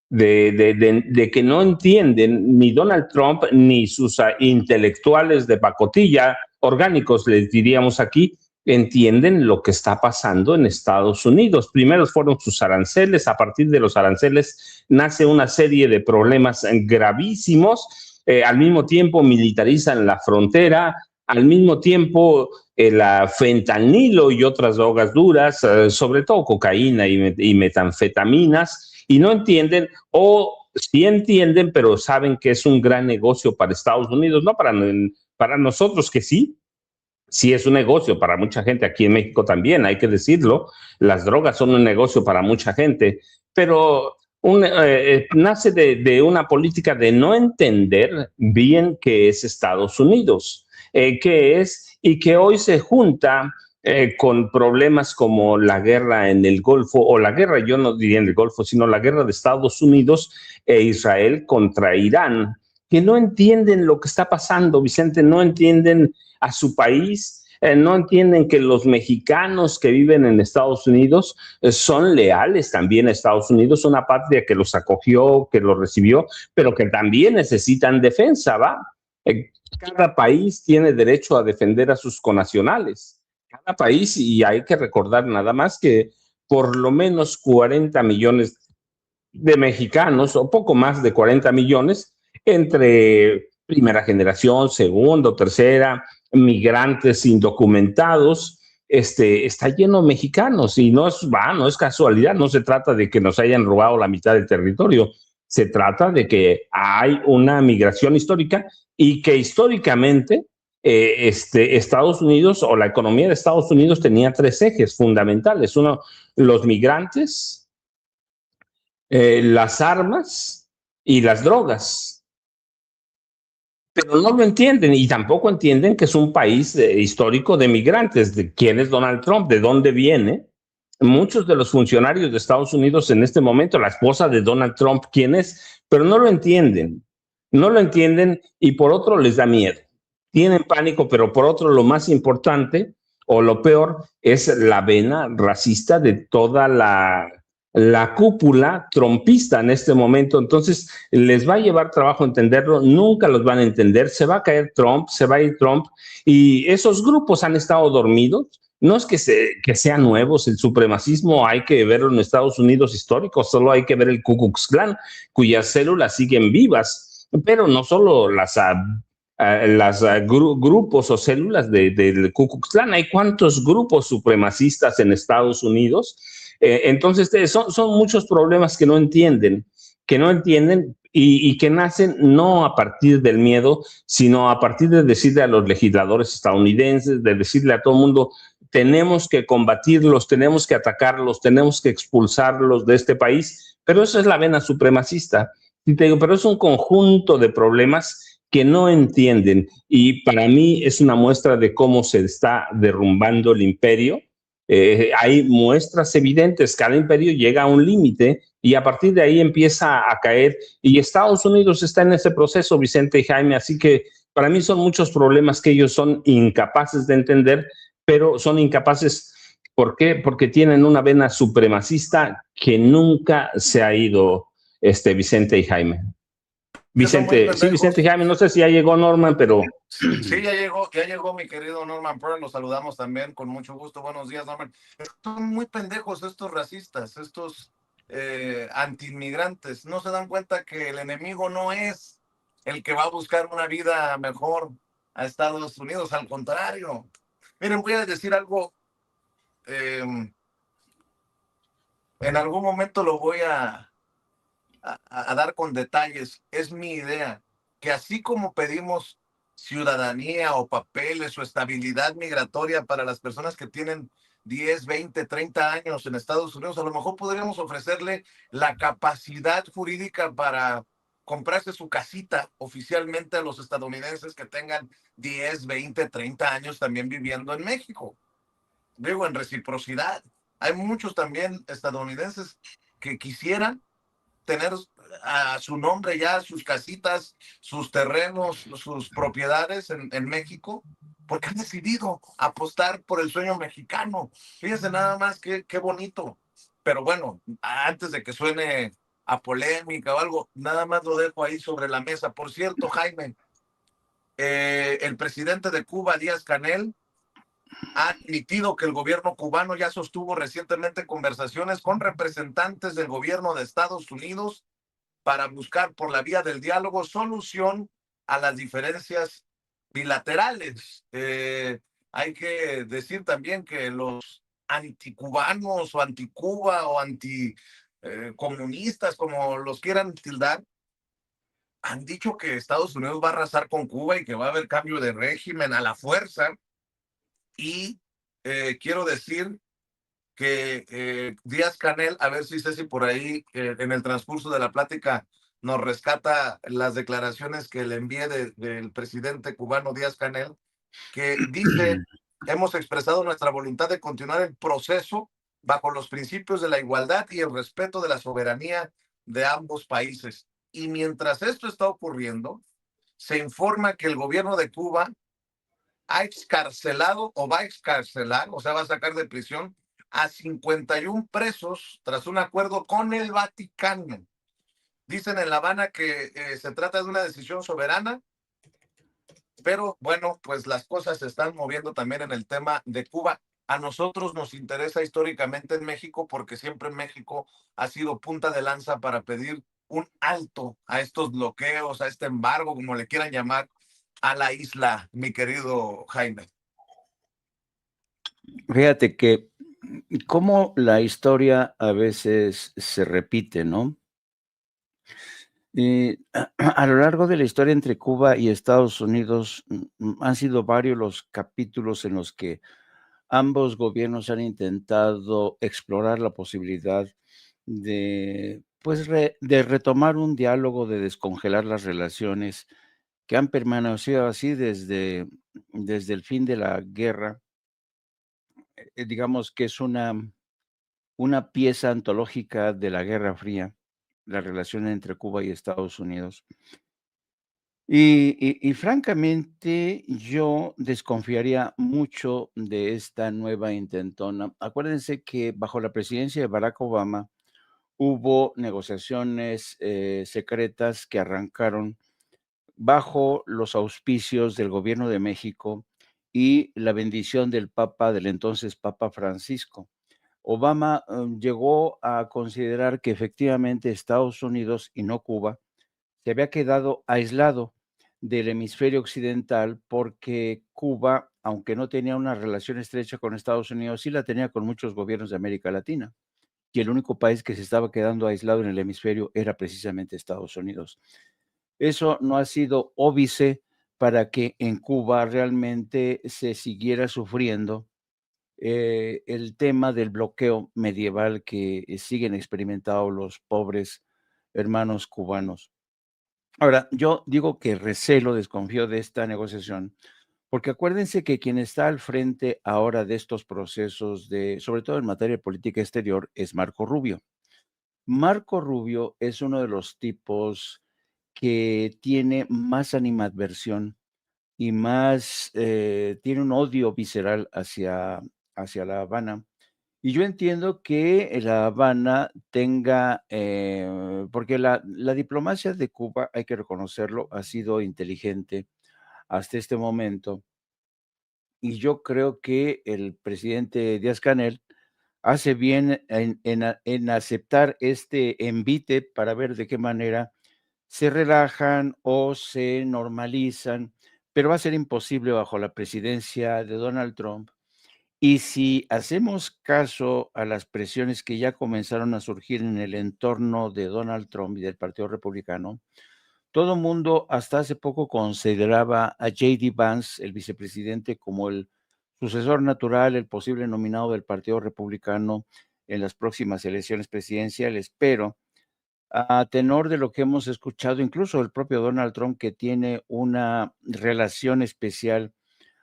Speaker 2: De que no entienden ni Donald Trump ni sus intelectuales de pacotilla, orgánicos les diríamos aquí, entienden lo que está pasando en Estados Unidos. Primero fueron sus aranceles, a partir de los aranceles nace una serie de problemas gravísimos, al mismo tiempo militarizan la frontera, al mismo tiempo el fentanilo y otras drogas duras, sobre todo cocaína y metanfetaminas, y no entienden, o sí entienden, pero saben que es un gran negocio para Estados Unidos, no para nosotros que sí es un negocio para mucha gente, aquí en México también, hay que decirlo, las drogas son un negocio para mucha gente, pero nace de una política de no entender bien qué es Estados Unidos, qué es, y que hoy se junta con problemas como la guerra en el Golfo, o la guerra, yo no diría en el Golfo, sino la guerra de Estados Unidos e Israel contra Irán, que no entienden lo que está pasando, Vicente, no entienden a su país, no entienden que los mexicanos que viven en Estados Unidos son leales también a Estados Unidos, una patria que los acogió, que los recibió, pero que también necesitan defensa, ¿va? Cada país tiene derecho a defender a sus connacionales. cada país, y hay que recordar nada más que por lo menos 40 millones de mexicanos, o poco más de 40 millones, entre primera generación, segunda o tercera, migrantes indocumentados, está lleno de mexicanos y no es casualidad, no se trata de que nos hayan robado la mitad del territorio, se trata de que hay una migración histórica y que históricamente Estados Unidos o la economía de Estados Unidos tenía tres ejes fundamentales. Uno, los migrantes, las armas y las drogas. Pero no lo entienden y tampoco entienden que es un país histórico de migrantes. ¿De quién es Donald Trump? ¿De dónde viene? Muchos de los funcionarios de Estados Unidos en este momento, la esposa de Donald Trump, ¿quién es? Pero no lo entienden. No lo entienden y por otro les da miedo. Tienen pánico, pero por otro lo más importante o lo peor es la vena racista de toda la cúpula trompista en este momento. Entonces, les va a llevar trabajo entenderlo, nunca los van a entender, se va a caer Trump, se va a ir Trump, y esos grupos han estado dormidos. No es que sean nuevos, el supremacismo hay que verlo en Estados Unidos históricos, solo hay que ver el Ku Klux Klan, cuyas células siguen vivas, pero no solo grupos o células del Ku Klux Klan, hay cuántos grupos supremacistas en Estados Unidos. Entonces, son muchos problemas que no entienden y que nacen no a partir del miedo, sino a partir de decirle a los legisladores estadounidenses, de decirle a todo el mundo, tenemos que combatirlos, tenemos que atacarlos, tenemos que expulsarlos de este país, pero eso es la vena supremacista. Y te digo, pero es un conjunto de problemas que no entienden y para mí es una muestra de cómo se está derrumbando el imperio. Hay muestras evidentes, cada imperio llega a un límite y a partir de ahí empieza a caer y Estados Unidos está en ese proceso, Vicente y Jaime, así que para mí son muchos problemas que ellos son incapaces de entender, pero son incapaces, ¿por qué? Porque tienen una vena supremacista que nunca se ha ido, Vicente y Jaime. Vicente, sí, Vicente y Jaime, no sé si ya llegó Norman, pero...
Speaker 1: Sí, ya llegó mi querido Norman Pearl, lo saludamos también con mucho gusto. Buenos días, Norman. Son muy pendejos estos racistas, estos antiinmigrantes. No se dan cuenta que el enemigo no es el que va a buscar una vida mejor a Estados Unidos, al contrario. Miren, voy a decir algo, en algún momento lo voy a dar con detalles. Es mi idea, que así como pedimos ciudadanía o papeles o estabilidad migratoria para las personas que tienen 10, 20, 30 años en Estados Unidos, a lo mejor podríamos ofrecerle la capacidad jurídica para comprarse su casita oficialmente a los estadounidenses que tengan 10, 20, 30 años también viviendo en México. Digo, en reciprocidad. Hay muchos también estadounidenses que quisieran tener a su nombre ya sus casitas, sus terrenos, sus propiedades en México, porque han decidido apostar por el sueño mexicano. Fíjense nada más qué bonito. Pero bueno, antes de que suene a polémica o algo, nada más lo dejo ahí sobre la mesa. Por cierto, Jaime, el presidente de Cuba, Díaz-Canel, ha admitido que el gobierno cubano ya sostuvo recientemente conversaciones con representantes del gobierno de Estados Unidos para buscar por la vía del diálogo solución a las diferencias bilaterales. Hay que decir también que los anticubanos o anticuba o anticomunistas, como los quieran tildar, han dicho que Estados Unidos va a arrasar con Cuba y que va a haber cambio de régimen a la fuerza. Y quiero decir que Díaz-Canel, a ver si Ceci por ahí en el transcurso de la plática nos rescata las declaraciones que le envié del presidente cubano Díaz-Canel, que dice, hemos expresado nuestra voluntad de continuar el proceso bajo los principios de la igualdad y el respeto de la soberanía de ambos países. Y mientras esto está ocurriendo, se informa que el gobierno de Cuba ha excarcelado o va a excarcelar, o sea, va a sacar de prisión a 51 presos tras un acuerdo con el Vaticano. Dicen en La Habana que se trata de una decisión soberana, pero bueno, pues las cosas se están moviendo también en el tema de Cuba. A nosotros nos interesa históricamente en México porque siempre México ha sido punta de lanza para pedir un alto a estos bloqueos, a este embargo, como le quieran llamar, a la isla, mi querido Jaime.
Speaker 5: Fíjate que cómo la historia a veces se repite, ¿no? A lo largo de la historia entre Cuba y Estados Unidos, han sido varios los capítulos en los que ambos gobiernos han intentado explorar la posibilidad de, pues, de retomar un diálogo, de descongelar las relaciones que han permanecido así desde el fin de la guerra. Digamos que es una pieza antológica de la Guerra Fría, la relación entre Cuba y Estados Unidos. Y francamente, yo desconfiaría mucho de esta nueva intentona. Acuérdense que bajo la presidencia de Barack Obama hubo negociaciones secretas que arrancaron bajo los auspicios del gobierno de México y la bendición del Papa, del entonces Papa Francisco. Obama llegó a considerar que efectivamente Estados Unidos y no Cuba se había quedado aislado del hemisferio occidental porque Cuba, aunque no tenía una relación estrecha con Estados Unidos, sí la tenía con muchos gobiernos de América Latina. Y el único país que se estaba quedando aislado en el hemisferio era precisamente Estados Unidos. Eso no ha sido óbice para que en Cuba realmente se siguiera sufriendo el tema del bloqueo medieval que siguen experimentando los pobres hermanos cubanos. Ahora, yo digo que recelo, desconfío de esta negociación, porque acuérdense que quien está al frente ahora de estos procesos, sobre todo en materia de política exterior, es Marco Rubio. Marco Rubio es uno de los tipos que tiene más animadversión y más, tiene un odio visceral hacia La Habana. Y yo entiendo que La Habana tenga, porque la diplomacia de Cuba, hay que reconocerlo, ha sido inteligente hasta este momento. Y yo creo que el presidente Díaz-Canel hace bien en aceptar este envite para ver de qué manera se relajan o se normalizan, pero va a ser imposible bajo la presidencia de Donald Trump. Y si hacemos caso a las presiones que ya comenzaron a surgir en el entorno de Donald Trump y del Partido Republicano, todo mundo hasta hace poco consideraba a J.D. Vance, el vicepresidente, como el sucesor natural, el posible nominado del Partido Republicano en las próximas elecciones presidenciales, pero a tenor de lo que hemos escuchado, incluso el propio Donald Trump, que tiene una relación especial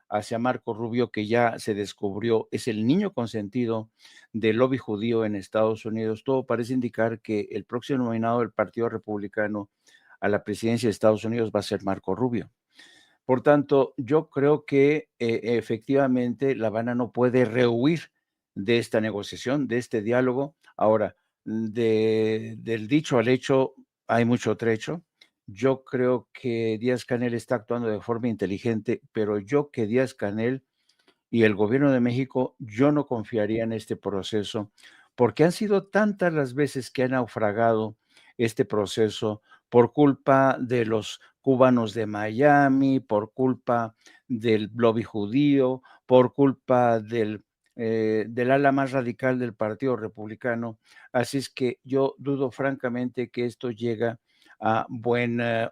Speaker 5: hacia Marco Rubio, que ya se descubrió, es el niño consentido del lobby judío en Estados Unidos. Todo parece indicar que el próximo nominado del Partido Republicano a la presidencia de Estados Unidos va a ser Marco Rubio. Por tanto, yo creo que efectivamente La Habana no puede rehuir de esta negociación, de este diálogo. Ahora, del dicho al hecho hay mucho trecho. Yo creo que Díaz-Canel está actuando de forma inteligente, pero yo que Díaz-Canel y el gobierno de México, yo no confiaría en este proceso, porque han sido tantas las veces que han naufragado este proceso por culpa de los cubanos de Miami, por culpa del lobby judío, por culpa del ala más radical del Partido Republicano. Así es que yo dudo francamente que esto llega a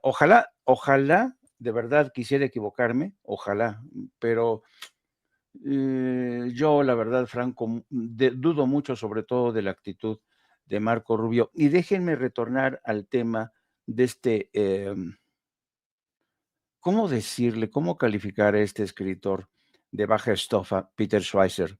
Speaker 5: ojalá, de verdad quisiera equivocarme, ojalá, pero yo, la verdad, Franco, dudo mucho, sobre todo de la actitud de Marco Rubio. Y déjenme retornar al tema de ¿cómo decirle, cómo calificar a este escritor de baja estofa, Peter Schweizer,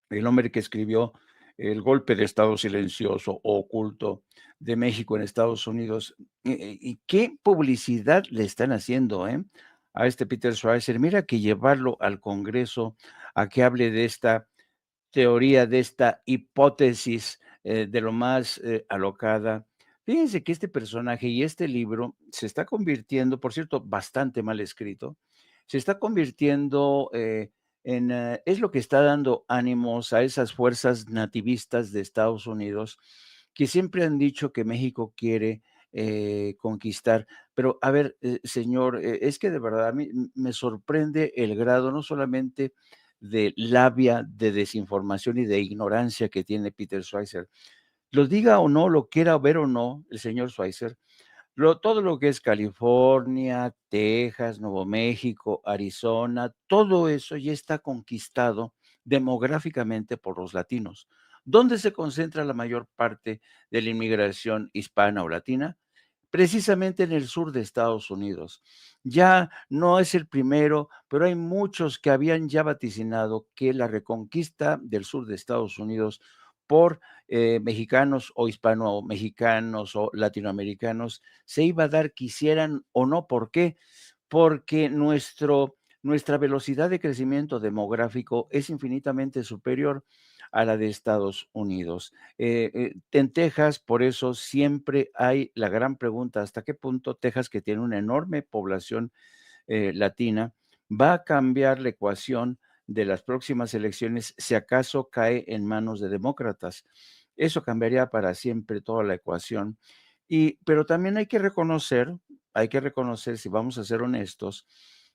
Speaker 5: el hombre que escribió El golpe de Estado silencioso o oculto de México en Estados Unidos? ¿Y qué publicidad le están haciendo, a este Peter Schweizer? Mira que llevarlo al Congreso a que hable de esta teoría, de esta hipótesis de lo más alocada. Fíjense que este personaje y este libro se está convirtiendo, por cierto, bastante mal escrito, se está convirtiendo es lo que está dando ánimos a esas fuerzas nativistas de Estados Unidos que siempre han dicho que México quiere conquistar. Pero a ver, señor, es que de verdad a mí me sorprende el grado no solamente de labia, de desinformación y de ignorancia que tiene Peter Schweizer. Lo diga o no, lo quiera ver o no, el señor Schweizer, todo lo que es California, Texas, Nuevo México, Arizona, todo eso ya está conquistado demográficamente por los latinos. ¿Dónde se concentra la mayor parte de la inmigración hispana o latina? Precisamente en el sur de Estados Unidos. Ya no es el primero, pero hay muchos que habían ya vaticinado que la reconquista del sur de Estados Unidos por mexicanos o hispano-mexicanos o latinoamericanos se iba a dar, quisieran o no. ¿Por qué? Porque nuestra velocidad de crecimiento demográfico es infinitamente superior a la de Estados Unidos. En Texas, por eso siempre hay la gran pregunta, ¿hasta qué punto Texas, que tiene una enorme población latina, va a cambiar la ecuación de las próximas elecciones si acaso cae en manos de demócratas? Eso cambiaría para siempre toda la ecuación. Pero también hay que reconocer, si vamos a ser honestos,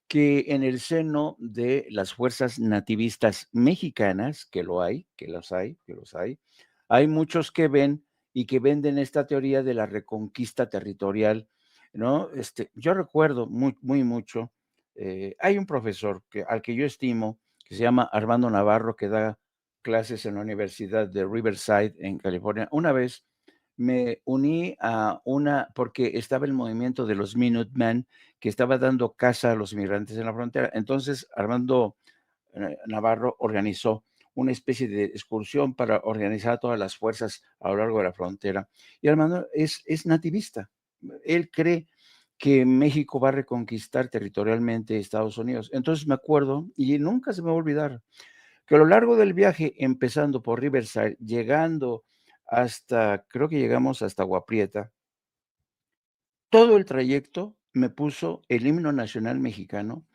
Speaker 5: que en el seno de las fuerzas nativistas mexicanas, que hay muchos que ven y que venden esta teoría de la reconquista territorial, ¿no? Yo recuerdo muy mucho, hay un profesor al que yo estimo, que se llama Armando Navarro, que da clases en la Universidad de Riverside, en California. Una vez me uní porque estaba el movimiento de los Minutemen, que estaba dando casa a los inmigrantes en la frontera. Entonces, Armando Navarro organizó una especie de excursión para organizar a todas las fuerzas a lo largo de la frontera. Y Armando es nativista. Él cree que México va a reconquistar territorialmente Estados Unidos. Entonces me acuerdo, y nunca se me va a olvidar, que a lo largo del viaje, empezando por Riverside, llegando creo que llegamos hasta Agua Prieta, todo el trayecto me puso el himno nacional mexicano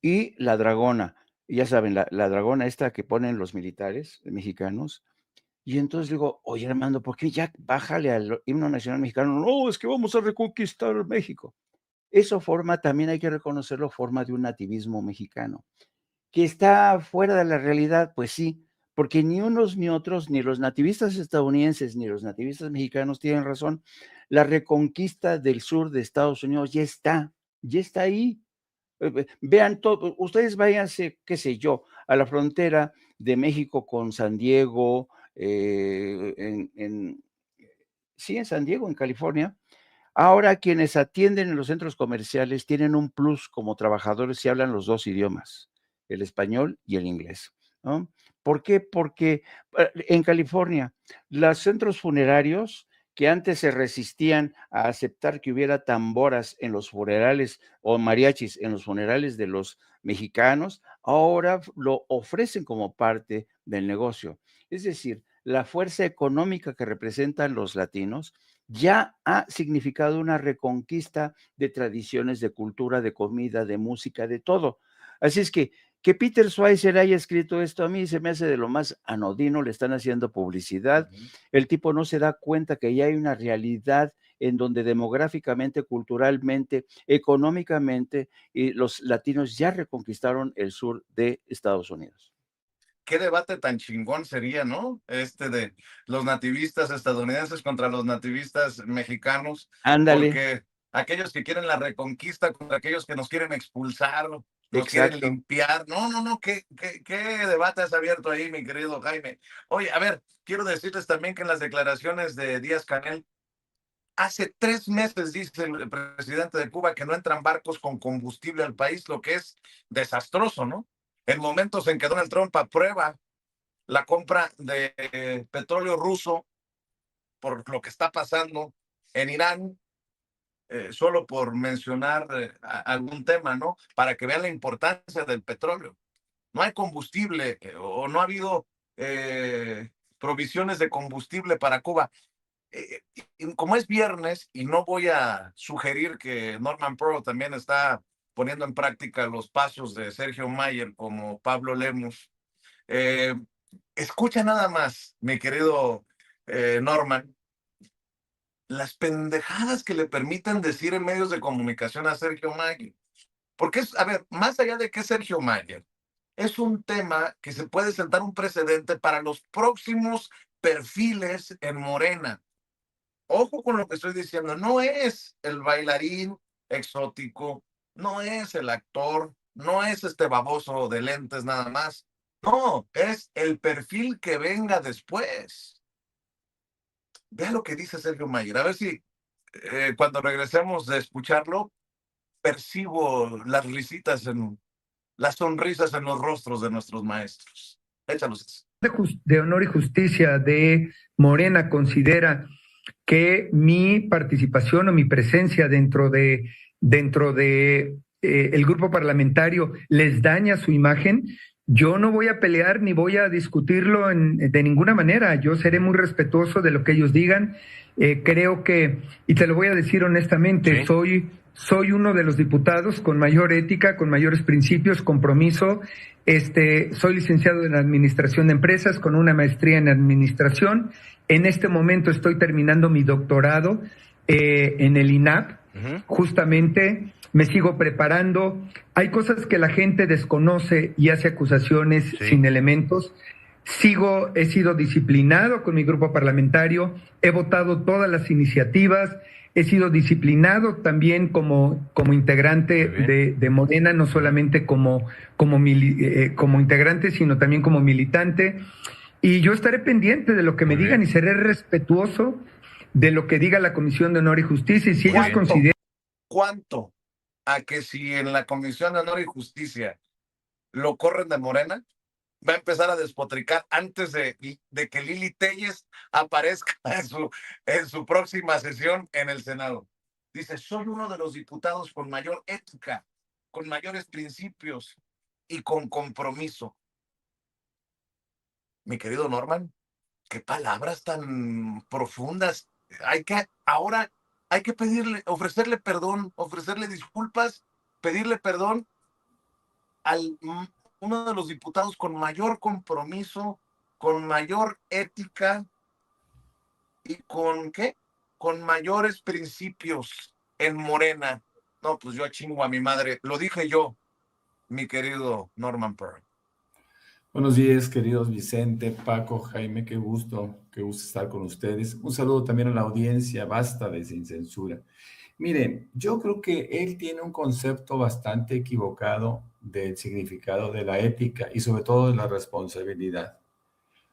Speaker 5: y la dragona. Ya saben, la dragona esta que ponen los militares mexicanos. Y entonces digo, oye, Armando, ¿por qué ya bájale al himno nacional mexicano? No, es que vamos a reconquistar México. Eso también hay que reconocerlo, forma de un nativismo mexicano. ¿Que está fuera de la realidad? Pues sí, porque ni unos ni otros, ni los nativistas estadounidenses ni los nativistas mexicanos tienen razón. La reconquista del sur de Estados Unidos ya está ahí. Vean todo, ustedes váyanse, qué sé yo, a la frontera de México con San Diego, sí, en San Diego, en California. Ahora quienes atienden en los centros comerciales tienen un plus como trabajadores si hablan los dos idiomas, el español y el inglés, ¿no? ¿Por qué? Porque en California los centros funerarios que antes se resistían a aceptar que hubiera tamboras en los funerales o mariachis en los funerales de los mexicanos, ahora lo ofrecen como parte del negocio. Es decir, la fuerza económica que representan los latinos ya ha significado una reconquista de tradiciones, de cultura, de comida, de música, de todo. Así es que Peter Schweizer haya escrito esto a mí se me hace de lo más anodino, le están haciendo publicidad. El tipo no se da cuenta que ya hay una realidad en donde demográficamente, culturalmente, económicamente, los latinos ya reconquistaron el sur de Estados Unidos.
Speaker 1: Qué debate tan chingón sería, ¿no? De los nativistas estadounidenses contra los nativistas mexicanos,
Speaker 5: Ándale,
Speaker 1: porque aquellos que quieren la reconquista contra aquellos que nos quieren expulsar, nos quieren
Speaker 5: exacto.
Speaker 1: limpiar. No, qué debate has abierto ahí, mi querido Jaime. Oye, a ver, quiero decirles también que en las declaraciones de Díaz-Canel, hace 3 meses dice el presidente de Cuba que no entran barcos con combustible al país, lo que es desastroso, ¿no? En momentos en que Donald Trump aprueba la compra de petróleo ruso por lo que está pasando en Irán, solo por mencionar algún tema, ¿no? Para que vean la importancia del petróleo. No hay combustible o no ha habido provisiones de combustible para Cuba. Como es viernes y no voy a sugerir que Norman Pearl también está poniendo en práctica los pasos de Sergio Mayer como Pablo Lemus. Escucha nada más, mi querido Norman, las pendejadas que le permiten decir en medios de comunicación a Sergio Mayer. Porque a ver, más allá de que Sergio Mayer, es un tema que se puede sentar un precedente para los próximos perfiles en Morena. Ojo con lo que estoy diciendo, no es el bailarín exótico, no es el actor, no es este baboso de lentes nada más. No, es el perfil que venga después. Vea lo que dice Sergio Mayer. A ver si cuando regresemos de escucharlo, percibo las risitas, las sonrisas en los rostros de nuestros maestros. Échalos.
Speaker 7: De Honor y Justicia de Morena considera que mi participación o mi presencia dentro de el grupo parlamentario les daña su imagen, yo no voy a pelear ni voy a discutirlo de ninguna manera. Yo seré muy respetuoso de lo que ellos digan. Creo que, y te lo voy a decir honestamente, ¿sí? Soy uno de los diputados con mayor ética, con mayores principios, compromiso. Soy licenciado en Administración de Empresas con una maestría en Administración. En este momento estoy terminando mi doctorado en el INAP. Justamente me sigo preparando. Hay cosas que la gente desconoce y hace acusaciones sin elementos. He sido disciplinado con mi grupo parlamentario, he votado todas las iniciativas, he sido disciplinado también como integrante de Morena, no solamente como integrante, sino también como militante. Y yo estaré pendiente de lo que me digan y seré respetuoso de lo que diga la Comisión de Honor y Justicia. Y si ellos consideran...
Speaker 1: ¿Cuánto a que si en la Comisión de Honor y Justicia lo corren de Morena, va a empezar a despotricar antes de que Lili Téllez aparezca en su próxima sesión en el Senado? Dice, soy uno de los diputados con mayor ética, con mayores principios y con compromiso. Mi querido Norman, qué palabras tan profundas. Ahora hay que ofrecerle perdón, ofrecerle disculpas, pedirle perdón al uno de los diputados con mayor compromiso, con mayor ética y con mayores principios en Morena. No, pues yo chingo a mi madre. Lo dije yo, mi querido Norman Pearl.
Speaker 8: Buenos días, queridos Vicente, Paco, Jaime, qué gusto estar con ustedes. Un saludo también a la audiencia, basta de Sin Censura. Miren, yo creo que él tiene un concepto bastante equivocado del significado de la ética y sobre todo de la responsabilidad.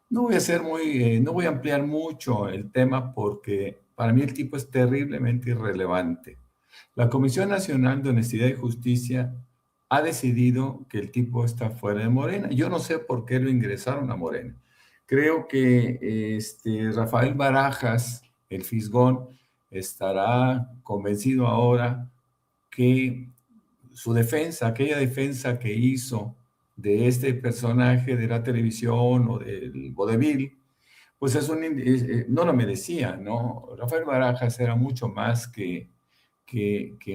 Speaker 8: No voy a ampliar mucho el tema porque para mí el tipo es terriblemente irrelevante. La Comisión Nacional de Honestidad y Justicia ha decidido que el tipo está fuera de Morena. Yo no sé por qué lo ingresaron a Morena. Creo que Rafael Barajas, el fisgón, estará convencido ahora que su defensa, aquella defensa que hizo de este personaje de la televisión o del vodevil, pues no lo merecía, ¿no? Rafael Barajas era mucho más que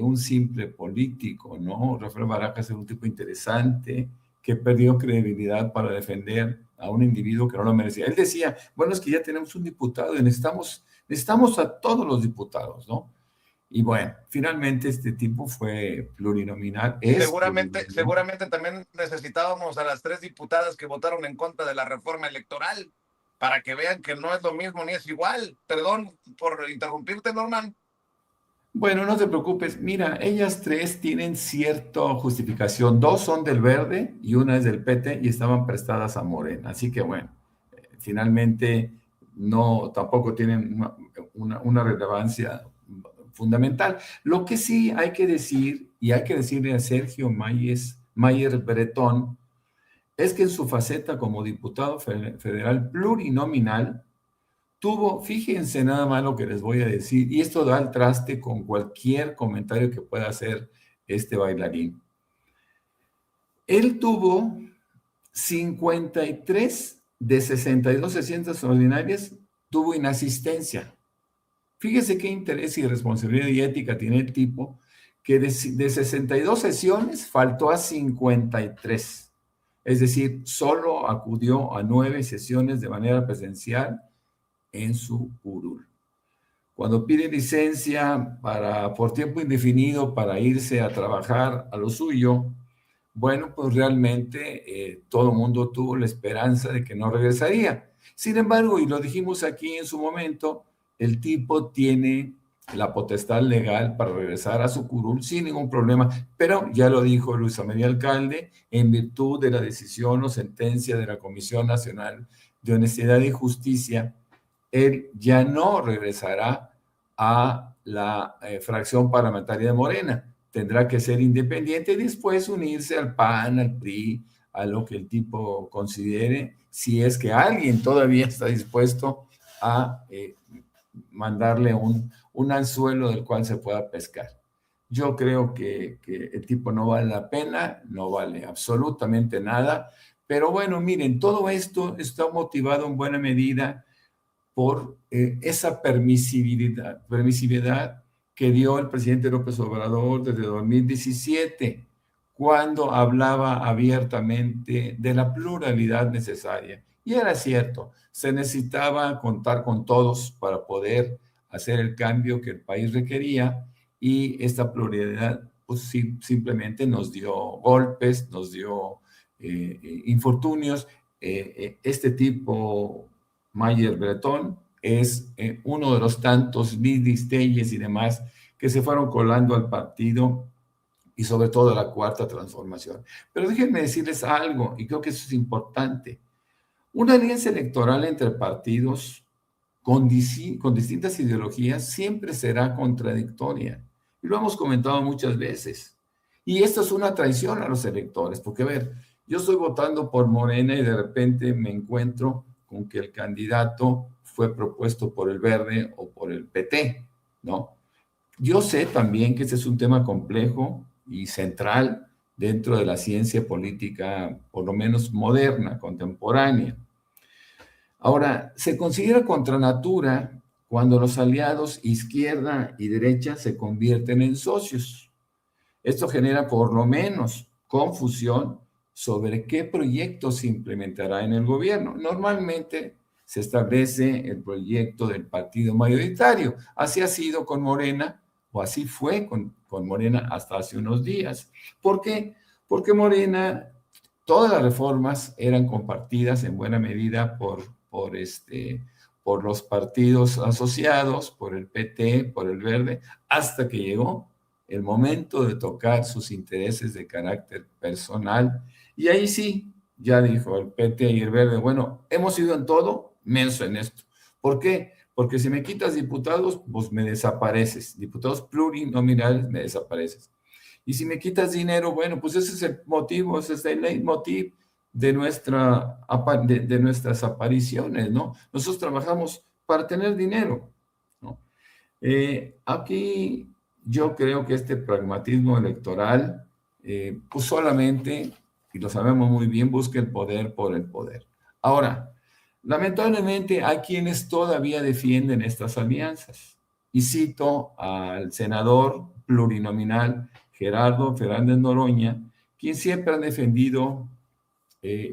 Speaker 8: un simple político, ¿no? Rafael Barajas era un tipo interesante que perdió credibilidad para defender a un individuo que no lo merecía. Él decía, bueno, es que ya tenemos un diputado y necesitamos a todos los diputados, ¿no? Y bueno, finalmente este tipo fue plurinominal.
Speaker 1: Seguramente también necesitábamos a las 3 diputadas que votaron en contra de la reforma electoral para que vean que no es lo mismo ni es igual. Perdón por interrumpirte, Norman.
Speaker 8: Bueno, no te preocupes. Mira, ellas 3 tienen cierta justificación. 2 son del Verde y una es del PT y estaban prestadas a Morena. Así que bueno, finalmente tampoco tienen una relevancia fundamental. Lo que sí hay que decir, y hay que decirle a Sergio Mayer Bretón, es que en su faceta como diputado federal plurinominal, fíjense nada más lo que les voy a decir, y esto da al traste con cualquier comentario que pueda hacer este bailarín. Él tuvo 53 de 62 sesiones extraordinarias, tuvo inasistencia. Fíjese qué interés y responsabilidad y ética tiene el tipo, que de 62 sesiones faltó a 53. Es decir, solo acudió a 9 sesiones de manera presencial en su curul. Cuando pide licencia por tiempo indefinido para irse a trabajar a lo suyo, bueno, pues realmente todo el mundo tuvo la esperanza de que no regresaría. Sin embargo, y lo dijimos aquí en su momento, el tipo tiene la potestad legal para regresar a su curul sin ningún problema, pero ya lo dijo Luis María Alcalde, en virtud de la decisión o sentencia de la Comisión Nacional de Honestidad y Justicia, él ya no regresará a la fracción parlamentaria de Morena. Tendrá que ser independiente y después unirse al PAN, al PRI, a lo que el tipo considere, si es que alguien todavía está dispuesto a mandarle un anzuelo del cual se pueda pescar. Yo creo que el tipo no vale la pena, no vale absolutamente nada, pero bueno, miren, todo esto está motivado en buena medida por esa permisividad que dio el presidente López Obrador desde 2017, cuando hablaba abiertamente de la pluralidad necesaria. Y era cierto, se necesitaba contar con todos para poder hacer el cambio que el país requería, y esta pluralidad pues, simplemente nos dio golpes, nos dio infortunios. Este tipo, Mayer Bretón, es uno de los tantos Lidis, Telles y demás que se fueron colando al partido, y sobre todo a la Cuarta Transformación. Pero déjenme decirles algo, y creo que eso es importante. Una alianza electoral entre partidos con distintas ideologías siempre será contradictoria. Y lo hemos comentado muchas veces. Y esto es una traición a los electores, porque a ver, yo estoy votando por Morena y de repente me encuentro con que el candidato fue propuesto por el Verde o por el PT, ¿no? Yo sé también que ese es un tema complejo y central dentro de la ciencia política, por lo menos moderna, contemporánea. Ahora, se considera contra natura cuando los aliados izquierda y derecha se convierten en socios. Esto genera por lo menos confusión sobre qué proyecto se implementará en el gobierno. Normalmente se establece el proyecto del partido mayoritario. Así ha sido con Morena, o así fue con Morena hasta hace unos días. ¿Por qué? Porque Morena, todas las reformas eran compartidas en buena medida por los partidos asociados, por el PT, por el Verde, hasta que llegó el momento de tocar sus intereses de carácter personal. Y ahí sí, ya dijo el PT y el Verde, bueno, hemos ido en todo, menos en esto. ¿Por qué? Porque si me quitas diputados, pues me desapareces. Diputados plurinominales, me desapareces. Y si me quitas dinero, bueno, pues ese es el motivo, ese es el leitmotiv de nuestras apariciones, ¿no? Nosotros trabajamos para tener dinero, ¿no? Aquí yo creo que este pragmatismo electoral, pues solamente, y lo sabemos muy bien, busca el poder por el poder. Ahora, lamentablemente hay quienes todavía defienden estas alianzas. Y cito al senador plurinominal Gerardo Fernández Noroña, quien siempre ha defendido,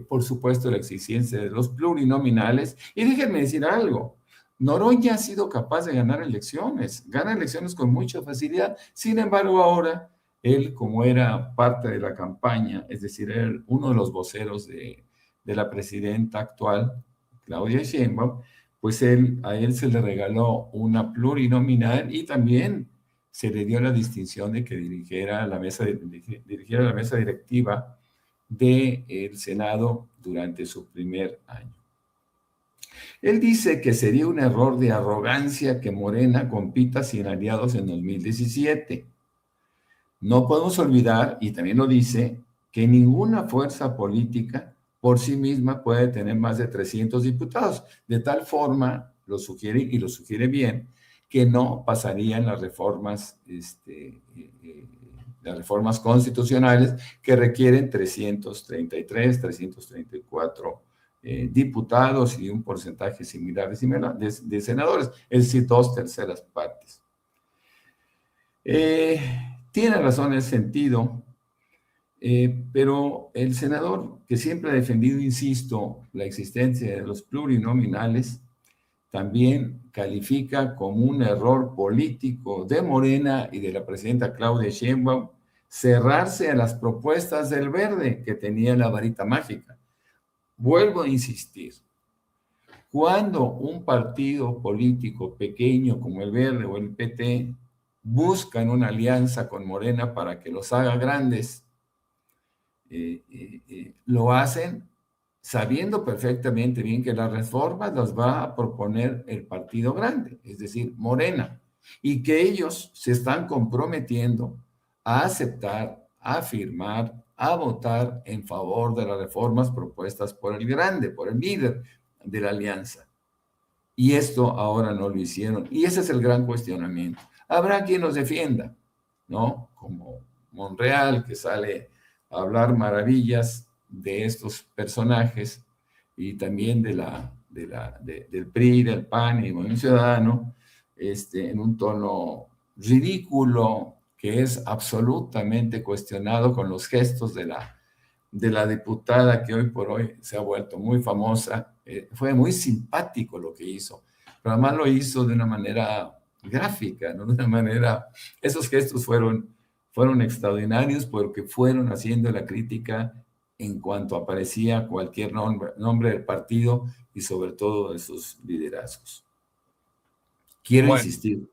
Speaker 8: por supuesto, la existencia de los plurinominales. Y déjenme decir algo, Noroña ha sido capaz de ganar elecciones, gana elecciones con mucha facilidad. Sin embargo, ahora, él, como era parte de la campaña, es decir, era uno de los voceros de la presidenta actual, Claudia Sheinbaum, pues a él se le regaló una plurinominal y también se le dio la distinción de que dirigiera la mesa directiva del Senado durante su primer año. Él dice que sería un error de arrogancia que Morena compita sin aliados en 2017. No podemos olvidar, y también lo dice, que ninguna fuerza política por sí misma puede tener más de 300 diputados. De tal forma, lo sugiere, y lo sugiere bien, que no pasarían las reformas constitucionales que requieren 333, 334 diputados y un porcentaje similar de senadores, es decir, 2/3 partes. tiene razón en ese sentido, pero el senador que siempre ha defendido, insisto, la existencia de los plurinominales, también califica como un error político de Morena y de la presidenta Claudia Sheinbaum cerrarse a las propuestas del Verde, que tenía la varita mágica. Vuelvo a insistir, cuando un partido político pequeño como el Verde o el PT buscan una alianza con Morena para que los haga grandes, lo hacen sabiendo perfectamente bien que las reformas las va a proponer el partido grande, es decir, Morena, y que ellos se están comprometiendo a aceptar, a firmar, a votar en favor de las reformas propuestas por el grande, por el líder de la alianza. Y esto ahora no lo hicieron. Y ese es el gran cuestionamiento. Habrá quien los defienda, ¿no? Como Monreal, que sale a hablar maravillas de estos personajes y también del PRI, del PAN y Movimiento Ciudadano, en un tono ridículo que es absolutamente cuestionado con los gestos de la diputada que hoy por hoy se ha vuelto muy famosa. Fue muy simpático lo que hizo, pero además lo hizo de una manera gráfica, ¿no? De una manera, esos gestos fueron extraordinarios porque fueron haciendo la crítica en cuanto aparecía cualquier nombre del partido y sobre todo de sus liderazgos. Quiero insistir.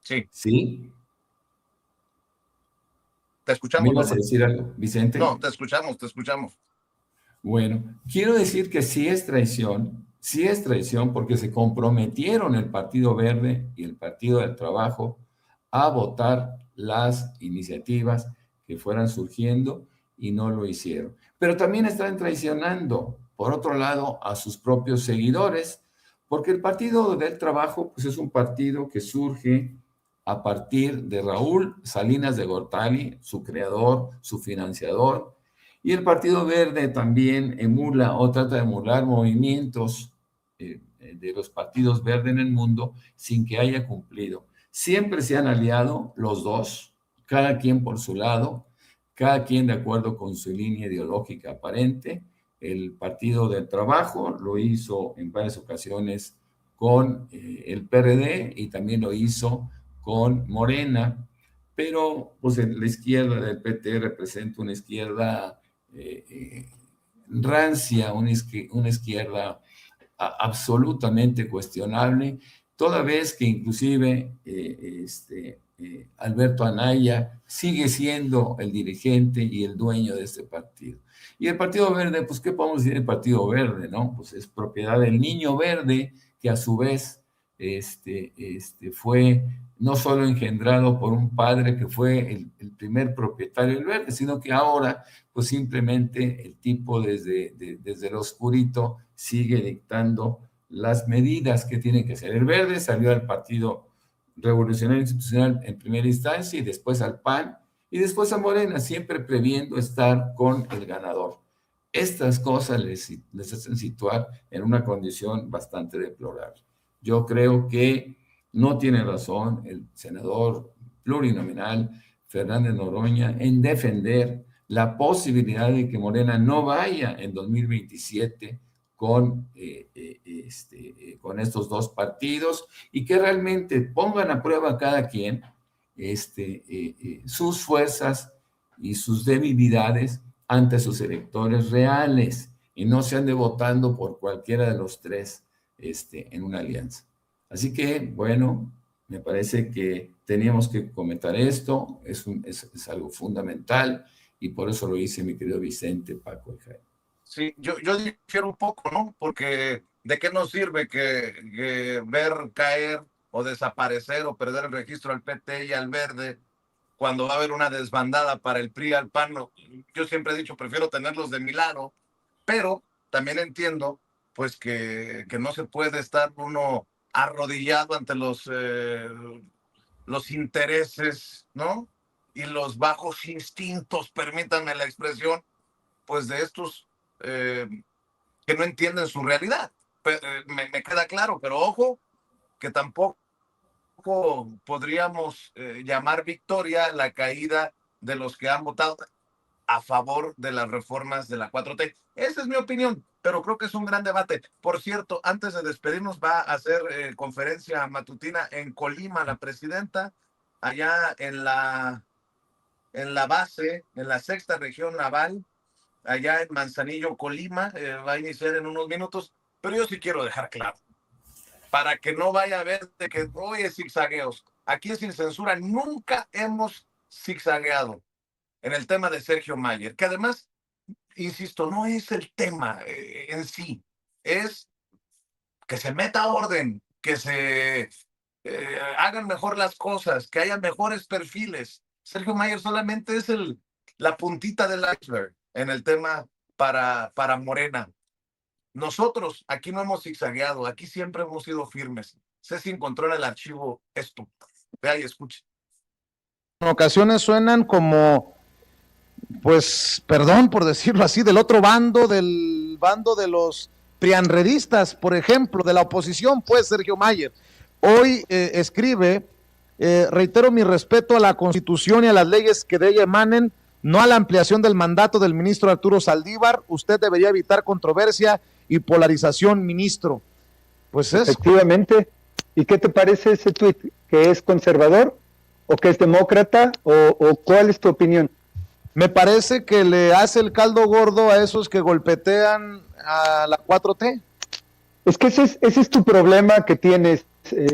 Speaker 1: Sí.
Speaker 8: ¿Sí?
Speaker 1: Te escuchamos.
Speaker 8: ¿Me ibas a decir algo, Vicente?
Speaker 1: No, te escuchamos.
Speaker 8: Bueno, quiero decir que sí es traición porque se comprometieron el Partido Verde y el Partido del Trabajo a votar las iniciativas que fueran surgiendo y no lo hicieron. Pero también están traicionando, por otro lado, a sus propios seguidores, porque el Partido del Trabajo pues, es un partido que surge a partir de Raúl Salinas de Gortari, su creador, su financiador, y el Partido Verde también emula o trata de emular movimientos de los partidos verdes en el mundo sin que haya cumplido. Siempre se han aliado los dos, cada quien por su lado, cada quien de acuerdo con su línea ideológica aparente. El Partido del Trabajo lo hizo en varias ocasiones con el PRD y también lo hizo con Morena, pero pues la izquierda del PT representa una izquierda rancia, una izquierda absolutamente cuestionable, toda vez que inclusive Alberto Anaya sigue siendo el dirigente y el dueño de este partido. Y el Partido Verde, pues, ¿qué podemos decir del Partido Verde, no? Pues es propiedad del Niño Verde, que a su vez fue no solo engendrado por un padre que fue el primer propietario del Verde, sino que ahora, pues simplemente el tipo desde el oscurito sigue dictando las medidas que tiene que ser. El Verde salió al Partido Revolucionario Institucional en primera instancia y después al PAN y después a Morena, siempre previendo estar con el ganador. Estas cosas les hacen situar en una condición bastante deplorable. Yo creo que no tiene razón el senador plurinominal Fernández Noroña en defender la posibilidad de que Morena no vaya en 2027 con estos dos partidos y que realmente pongan a prueba cada quien sus fuerzas y sus debilidades ante sus electores reales y no se ande votando por cualquiera de los tres en una alianza. Así que, bueno, me parece que teníamos que comentar esto, es algo fundamental y por eso lo hice mi querido Vicente, Paco y Jaime.
Speaker 1: Sí, yo difiero un poco, ¿no? Porque ¿de qué nos sirve que ver caer o desaparecer o perder el registro al PT y al Verde cuando va a haber una desbandada para el PRI al PAN? Yo siempre he dicho, prefiero tenerlos de mi lado, pero también entiendo pues que no se puede estar uno arrodillado ante los intereses, ¿no? Y los bajos instintos, permítanme la expresión, pues de estos que no entienden su realidad. Me queda claro, pero ojo, que tampoco podríamos llamar victoria la caída de los que han votado a favor de las reformas de la 4T. Esa es mi opinión, pero creo que es un gran debate. Por cierto, antes de despedirnos, va a hacer conferencia matutina en Colima la presidenta, allá en la base, en la 6ª región naval, allá en Manzanillo, Colima. Va a iniciar en unos minutos, pero yo sí quiero dejar claro, para que no vaya a ver de que hoy es zigzagueos. Aquí en Sin Censura nunca hemos zigzagueado en el tema de Sergio Mayer, que además, insisto, no es el tema en sí, es que se meta orden, que se hagan mejor las cosas, que haya mejores perfiles. Sergio Mayer solamente es la puntita del iceberg en el tema para Morena. Nosotros aquí no hemos zigzagueado, aquí siempre hemos sido firmes. Ceci encontró en el archivo esto. Vea y escuche.
Speaker 9: En ocasiones suenan como, pues, perdón por decirlo así, del otro bando, del bando de los prianredistas, por ejemplo, de la oposición, pues, Sergio Mayer. Hoy escribe, reitero mi respeto a la Constitución y a las leyes que de ella emanen, no a la ampliación del mandato del ministro Arturo Saldívar. Usted debería evitar controversia y polarización, ministro. Pues es.
Speaker 10: Efectivamente. ¿Y qué te parece ese tuit? ¿Que es conservador o que es demócrata o cuál es tu opinión?
Speaker 9: Me parece que le hace el caldo gordo a esos que golpetean a la 4T.
Speaker 10: Es que ese es tu problema que tienes,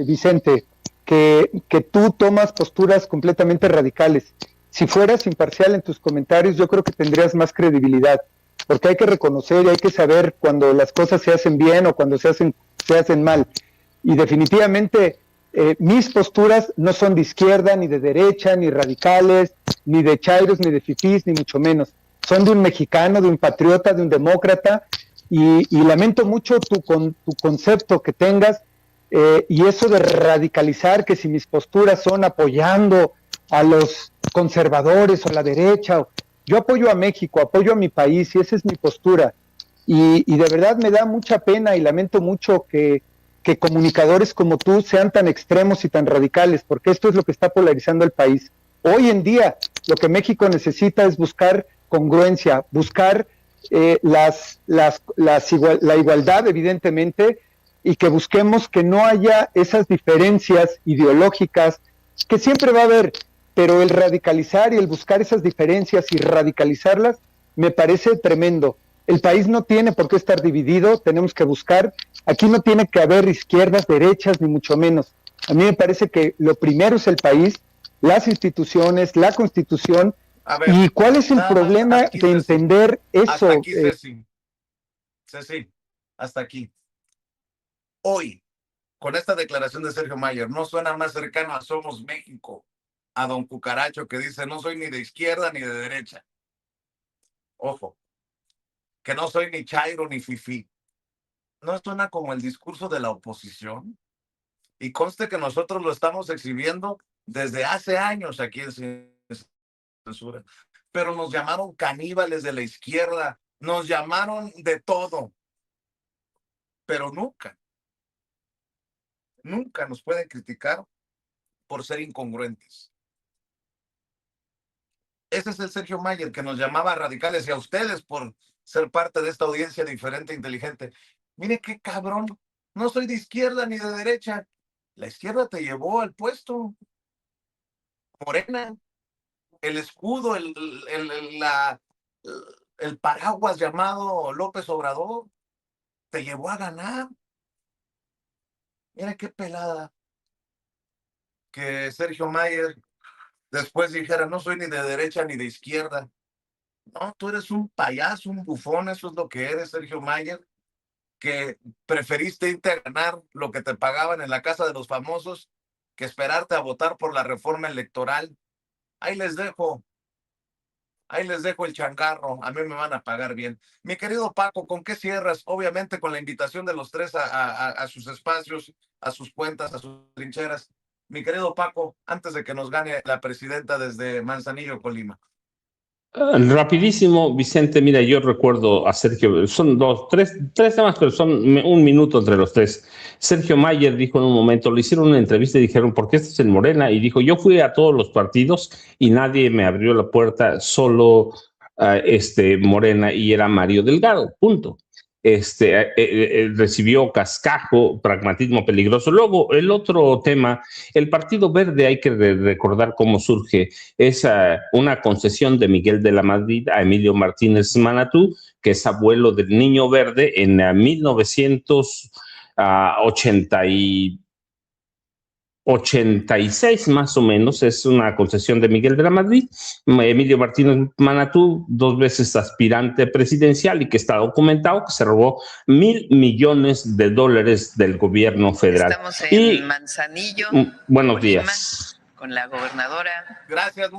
Speaker 10: Vicente, que tú tomas posturas completamente radicales. Si fueras imparcial en tus comentarios, yo creo que tendrías más credibilidad, porque hay que reconocer y hay que saber cuando las cosas se hacen bien o cuando se hacen mal. Y definitivamente mis posturas no son de izquierda, ni de derecha, ni radicales, ni de chairos, ni de fifís, ni mucho menos. Son de un mexicano, de un patriota, de un demócrata, y lamento mucho tu concepto que tengas, y eso de radicalizar, que si mis posturas son apoyando a los conservadores o a la derecha. Yo apoyo a México, apoyo a mi país, y esa es mi postura. Y de verdad me da mucha pena y lamento mucho que comunicadores como tú sean tan extremos y tan radicales, porque esto es lo que está polarizando el país. Hoy en día lo que México necesita es buscar congruencia, buscar la igualdad, evidentemente, y que busquemos que no haya esas diferencias ideológicas que siempre va a haber, pero el radicalizar y el buscar esas diferencias y radicalizarlas me parece tremendo. El país no tiene por qué estar dividido, tenemos que buscar, aquí no tiene que haber izquierdas, derechas, ni mucho menos. A mí me parece que lo primero es el país, las instituciones, la Constitución. Ver, ¿y cuál es el problema de entender eso?
Speaker 1: Hasta aquí, Ceci, hasta aquí. Hoy, con esta declaración de Sergio Mayer, no suena más cercano a Somos México, a don Cucaracho, que dice no soy ni de izquierda ni de derecha. Ojo, que no soy ni chairo ni fifí. ¿No suena como el discurso de la oposición? Y conste que nosotros lo estamos exhibiendo desde hace años aquí en Sin Censura. Pero nos llamaron caníbales de la izquierda, nos llamaron de todo. Pero nunca nos pueden criticar por ser incongruentes. Ese es el Sergio Mayer que nos llamaba radicales, y a ustedes por ser parte de esta audiencia diferente e inteligente. Mire qué cabrón, no soy de izquierda ni de derecha. La izquierda te llevó al puesto. Morena, el escudo, el paraguas llamado López Obrador, te llevó a ganar. Mira qué pelada que Sergio Mayer después dijera, no soy ni de derecha ni de izquierda. No, tú eres un payaso, un bufón, eso es lo que eres, Sergio Mayer, que preferiste irte a ganar lo que te pagaban en la Casa de los Famosos que esperarte a votar por la reforma electoral. Ahí les dejo el changarro, a mí me van a pagar bien. Mi querido Paco, ¿con qué cierras? Obviamente con la invitación de los tres a sus espacios, a sus cuentas, a sus trincheras. Mi querido Paco, antes de que nos gane la presidenta desde Manzanillo, Colima.
Speaker 2: Rapidísimo, Vicente, mira, yo recuerdo a Sergio, son tres temas, pero son un minuto entre los tres. Sergio Mayer dijo en un momento, le hicieron una entrevista y dijeron, ¿por qué estás en Morena? Y dijo, yo fui a todos los partidos y nadie me abrió la puerta, solo Morena, y era Mario Delgado, punto. Recibió cascajo, pragmatismo peligroso. Luego, el otro tema, el Partido Verde, hay que recordar cómo surge. Es una concesión de Miguel de la Madrid a Emilio Martínez Manatú, que es abuelo del Niño Verde, en 1986 más o menos, es una concesión de Miguel de la Madrid. Emilio Martínez Manatú, 2 veces aspirante presidencial y que está documentado que se robó $1,000 millones del gobierno federal.
Speaker 11: Estamos en Manzanillo,
Speaker 2: buenos
Speaker 11: Colima,
Speaker 2: días.
Speaker 11: con la gobernadora.
Speaker 1: Gracias.